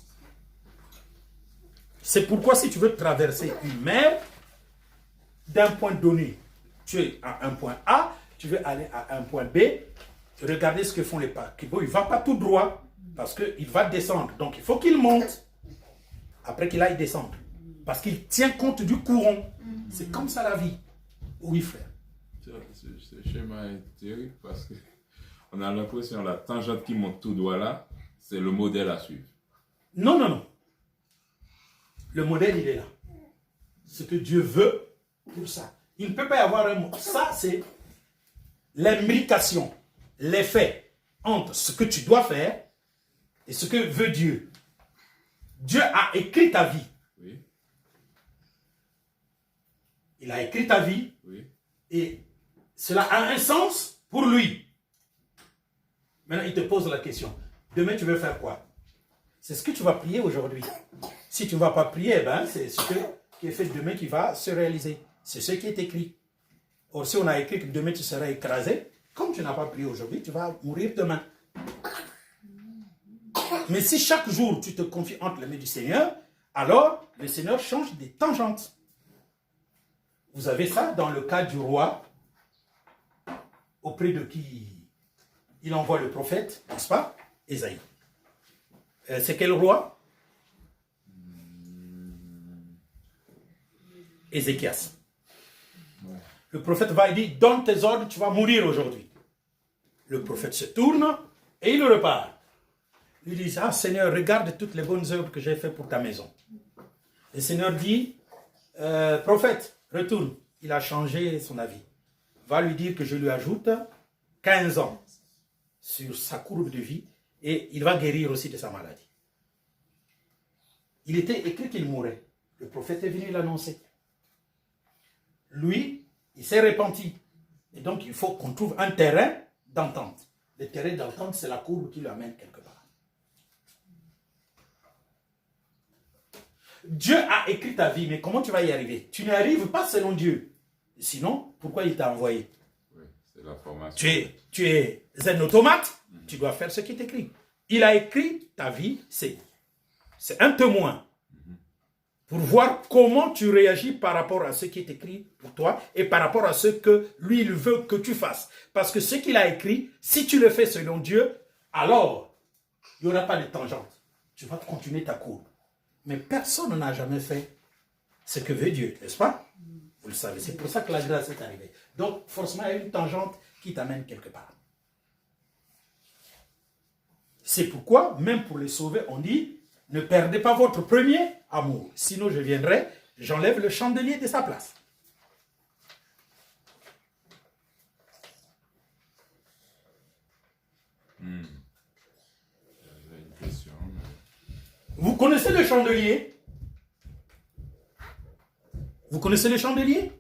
C'est pourquoi si tu veux traverser une mer, d'un point donné, tu es à un point A, tu veux aller à un point B, regardez ce que font les paquebots. Il ne va pas tout droit, parce qu'il va descendre. Donc il faut qu'il monte, après qu'il aille descendre. Parce qu'il tient compte du courant. C'est comme ça la vie. Oui, frère. Ce schéma est terrible parce que on a l'impression que la tangente qui monte tout droit là, c'est le modèle à suivre. Non, non, non. Le modèle, il est là. Ce que Dieu veut pour ça. Il ne peut pas y avoir un mot. Ça, c'est l'imbrication, l'effet entre ce que tu dois faire et ce que veut Dieu. Dieu a écrit ta vie. Oui. Il a écrit ta vie. Oui. Et cela a un sens pour lui. Maintenant, il te pose la question. Demain, tu veux faire quoi? C'est ce que tu vas prier aujourd'hui. Si tu ne vas pas prier, ben, c'est ce qui est fait demain qui va se réaliser. C'est ce qui est écrit. Or, si on a écrit que demain, tu seras écrasé, comme tu n'as pas prié aujourd'hui, tu vas mourir demain. Mais si chaque jour, tu te confies entre les mains du Seigneur, alors, le Seigneur change des tangentes. Vous avez ça dans le cas du roi, auprès de qui il envoie le prophète, n'est-ce pas? Ésaïe. C'est quel roi? Ézéchias. Ouais. Le prophète va et dit, donne tes ordres, tu vas mourir aujourd'hui. Le prophète se tourne et il repart. Il dit, ah Seigneur, regarde toutes les bonnes œuvres que j'ai faites pour ta maison. Le Seigneur dit, prophète, retourne. Il a changé son avis. Va lui dire que je lui ajoute 15 ans sur sa courbe de vie et il va guérir aussi de sa maladie. Il était écrit qu'il mourrait. Le prophète est venu l'annoncer. Lui, il s'est repenti. Et donc, il faut qu'on trouve un terrain d'entente. Le terrain d'entente, c'est la courbe qui l'amène quelque part. Dieu a écrit ta vie, mais comment tu vas y arriver? Tu n'arrives pas selon Dieu. Sinon, pourquoi il t'a envoyé? Oui, c'est la formation. Tu es un automate, tu dois faire ce qui est écrit. Il a écrit ta vie, c'est un témoin pour voir comment tu réagis par rapport à ce qui est écrit pour toi et par rapport à ce que lui, il veut que tu fasses. Parce que ce qu'il a écrit, si tu le fais selon Dieu, alors, il n'y aura pas de tangente. Tu vas continuer ta courbe. Mais personne n'a jamais fait ce que veut Dieu, n'est-ce pas? Vous le savez, c'est pour ça que la grâce est arrivée. Donc, forcément, il y a une tangente qui t'amène quelque part. C'est pourquoi, même pour les sauver, on dit, ne perdez pas votre premier amour. Sinon, je viendrai, j'enlève le chandelier de sa place. J'avais une question. Vous connaissez le chandelier? Vous connaissez le chandelier?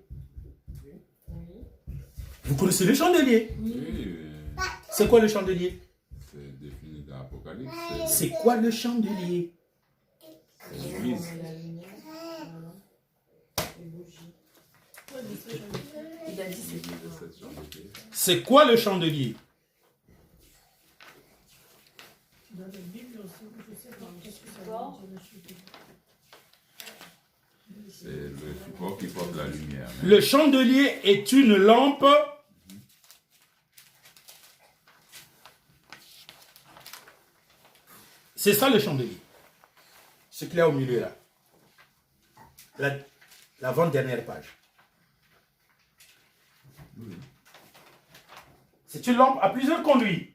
Vous connaissez le chandelier? Oui, C'est quoi le chandelier? c'est défini dans l'Apocalypse. C'est quoi le chandelier? C'est l'église. La lumière, voilà. Les bougies. Il a dit c'est L'église de cette chandelier. C'est quoi le chandelier? Dans la Bible aussi, je sais pas qu'est-ce que ça veut dire le chandelier. C'est le support qui porte la lumière. Mais Le chandelier est une lampe. C'est ça le chandelier. Ce qu'il y a au milieu là. L'avant-dernière page. C'est une lampe à plusieurs conduits.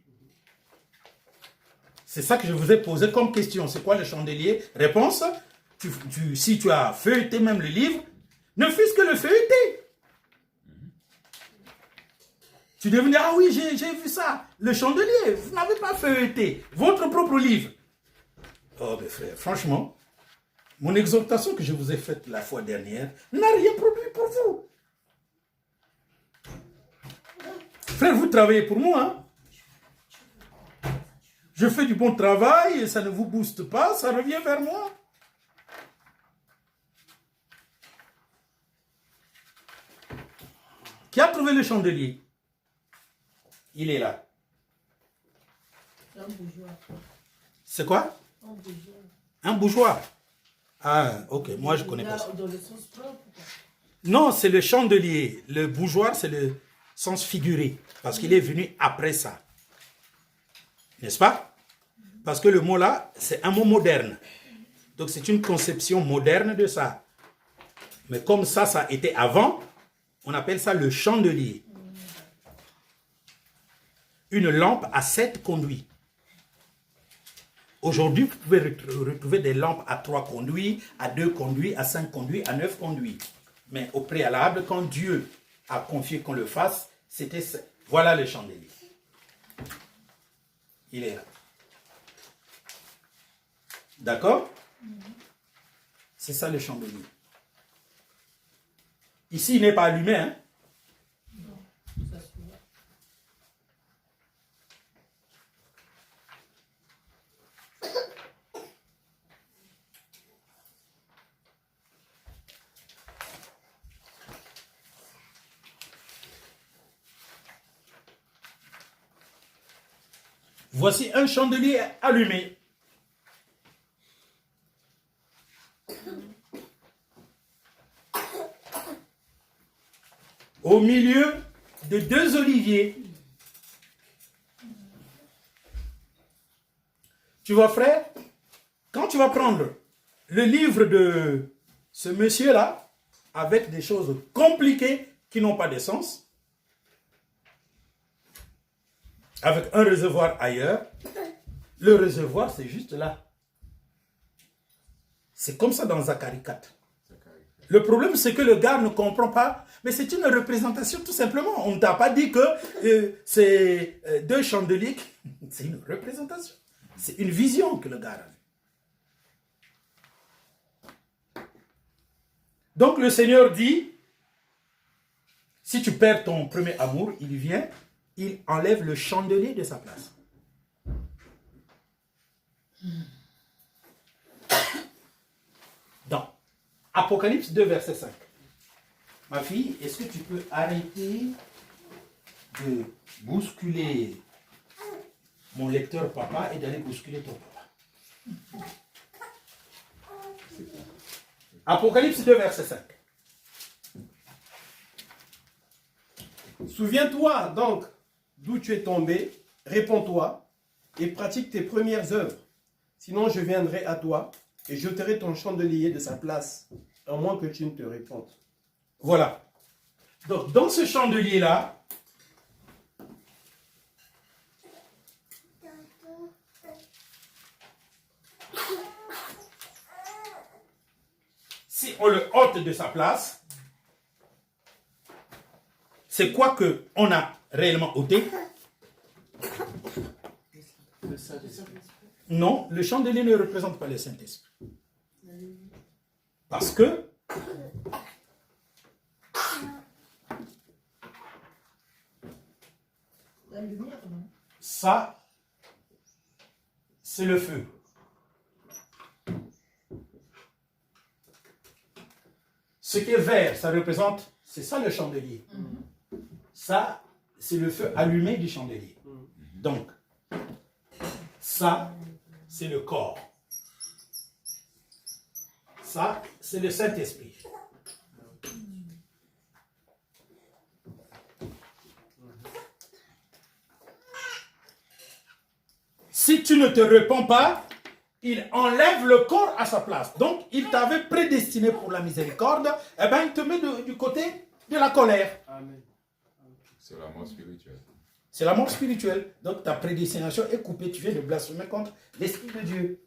C'est ça que je vous ai posé comme question. C'est quoi le chandelier? Réponse, si tu as feuilleté même le livre, ne fût-ce que le feuilleter. Tu devais dire, ah oui, j'ai vu ça. Le chandelier, vous n'avez pas feuilleté votre propre livre. Oh, mes frères, franchement, mon exhortation que je vous ai faite la fois dernière n'a rien produit pour vous. Frère, vous travaillez pour moi, hein? Je fais du bon travail et ça ne vous booste pas, ça revient vers moi. Qui a trouvé le chandelier? Il est là. Un bougeoir. C'est quoi? Un bougeoir. Un bougeoir. Ah, ok, moi je connais pas ça. Dans le sens propre. Non, c'est le chandelier. Le bougeoir, c'est le sens figuré. Parce qu'il est venu après ça. N'est-ce pas? Parce que le mot là, c'est un mot moderne. Donc c'est une conception moderne de ça. Mais comme ça a été avant, on appelle ça le chandelier. Une lampe à 7 conduits. Aujourd'hui, vous pouvez retrouver des lampes à 3 conduits, à 2 conduits, à 5 conduits, à 9 conduits. Mais au préalable, quand Dieu a confié qu'on le fasse, c'était ça. Voilà le chandelier. Il est là. D'accord? C'est ça le chandelier. Ici, il n'est pas allumé, hein? Ça se voit. Voici un chandelier allumé. Au milieu de 2 oliviers. Tu vois, frère, quand tu vas prendre le livre de ce monsieur-là, avec des choses compliquées qui n'ont pas de sens, avec un réservoir ailleurs. Le réservoir, c'est juste là. C'est comme ça dans Zacharie 4. Le problème, c'est que le gars ne comprend pas, mais c'est une représentation tout simplement. On ne t'a pas dit que c'est deux chandeliers. C'est une représentation. C'est une vision que le gars a vue. Donc le Seigneur dit, si tu perds ton premier amour, il vient, il enlève le chandelier de sa place. Dans Apocalypse 2, verset 5. Ma fille, est-ce que tu peux arrêter de bousculer mon lecteur papa et d'aller bousculer ton papa? Apocalypse 2, verset 5. Souviens-toi donc d'où tu es tombé, réponds-toi et pratique tes premières œuvres. Sinon, je viendrai à toi et j'ôterai ton chandelier de sa place, à moins que tu ne te répandes. Voilà. Donc, dans ce chandelier-là, si on le ôte de sa place, c'est quoi que on a réellement ôté? Non, le chandelier ne représente pas le Saint-Esprit. Parce que La lumière, non? ça, c'est le feu. Ce qui est vert, ça représente, c'est ça le chandelier. Ça, c'est le feu allumé du chandelier. Donc, ça, c'est le corps. Ça, c'est le Saint-Esprit. Si tu ne te répands pas, il enlève le corps à sa place. Donc, il t'avait prédestiné pour la miséricorde, eh bien, il te met du côté de la colère. Amen. C'est la mort spirituelle. C'est la mort spirituelle. Donc, ta prédestination est coupée. Tu viens de blasphémer contre l'Esprit de Dieu.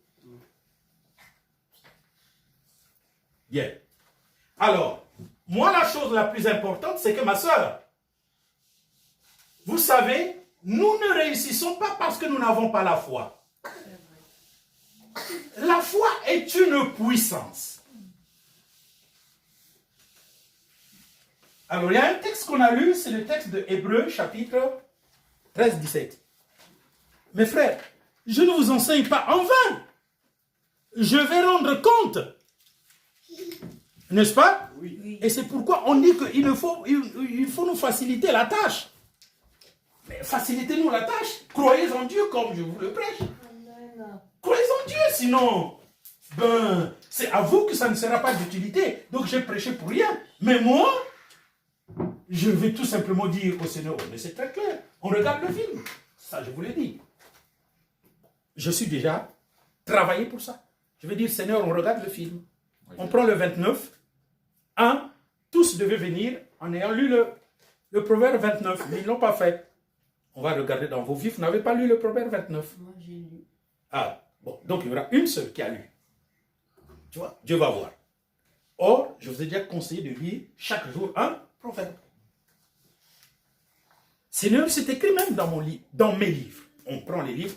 Bien. Alors, moi, la chose la plus importante, c'est que ma soeur, vous savez, nous ne réussissons pas parce que nous n'avons pas la foi. La foi est une puissance. Alors, il y a un texte qu'on a lu, c'est le texte de Hébreux, chapitre 13-17. Mes frères, je ne vous enseigne pas en vain. Je vais rendre compte. N'est-ce pas? Oui. Et c'est pourquoi on dit qu'il faut nous faciliter la tâche. Mais facilitez-nous la tâche. Croyez en Dieu comme je vous le prêche. Amen. Croyez en Dieu, sinon, c'est à vous que ça ne sera pas d'utilité. Donc j'ai prêché pour rien. Mais moi, je vais tout simplement dire au Seigneur, mais c'est très clair, on regarde le film. Ça, je vous l'ai dit. Je suis déjà travaillé pour ça. Je vais dire, Seigneur, on regarde le film. On prend le 29. Tous devaient venir en ayant lu le proverbe 29, mais ils ne l'ont pas fait. On va regarder dans vos vies, vous n'avez pas lu le proverbe 29. Moi, j'ai lu. Ah, bon, donc il y aura une seule qui a lu. Tu vois, Dieu va voir. Or, je vous ai déjà conseillé de lire chaque jour un proverbe. Seigneur, c'est écrit même dans mes livres. On prend les livres,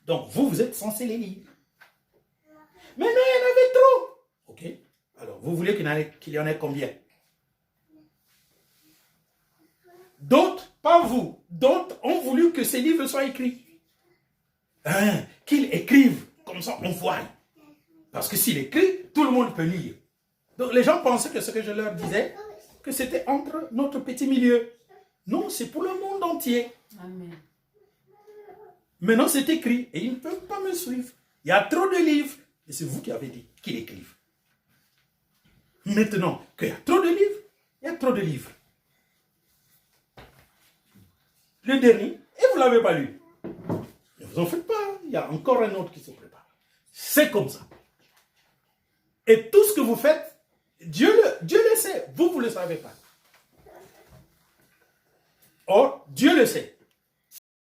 donc vous êtes censés les lire. Mais non, il y en avait trop. Ok, alors vous voulez qu'il y en ait combien? D'autres, pas vous, d'autres ont voulu que ces livres soient écrits. Qu'ils écrivent, comme ça on voit. Parce que s'il écrit, tout le monde peut lire. Donc les gens pensaient que ce que je leur disais, que c'était entre notre petit milieu. Non, c'est pour le monde entier. Amen. Maintenant c'est écrit et ils ne peuvent pas me suivre. Il y a trop de livres. Et c'est vous qui avez dit qu'il écrive. Maintenant qu'il y a trop de livres, il y a trop de livres. Le dernier, et vous ne l'avez pas lu. Ne vous en faites pas, il y a encore un autre qui se prépare. C'est comme ça. Et tout ce que vous faites, Dieu le sait, vous ne le savez pas. Or, Dieu le sait.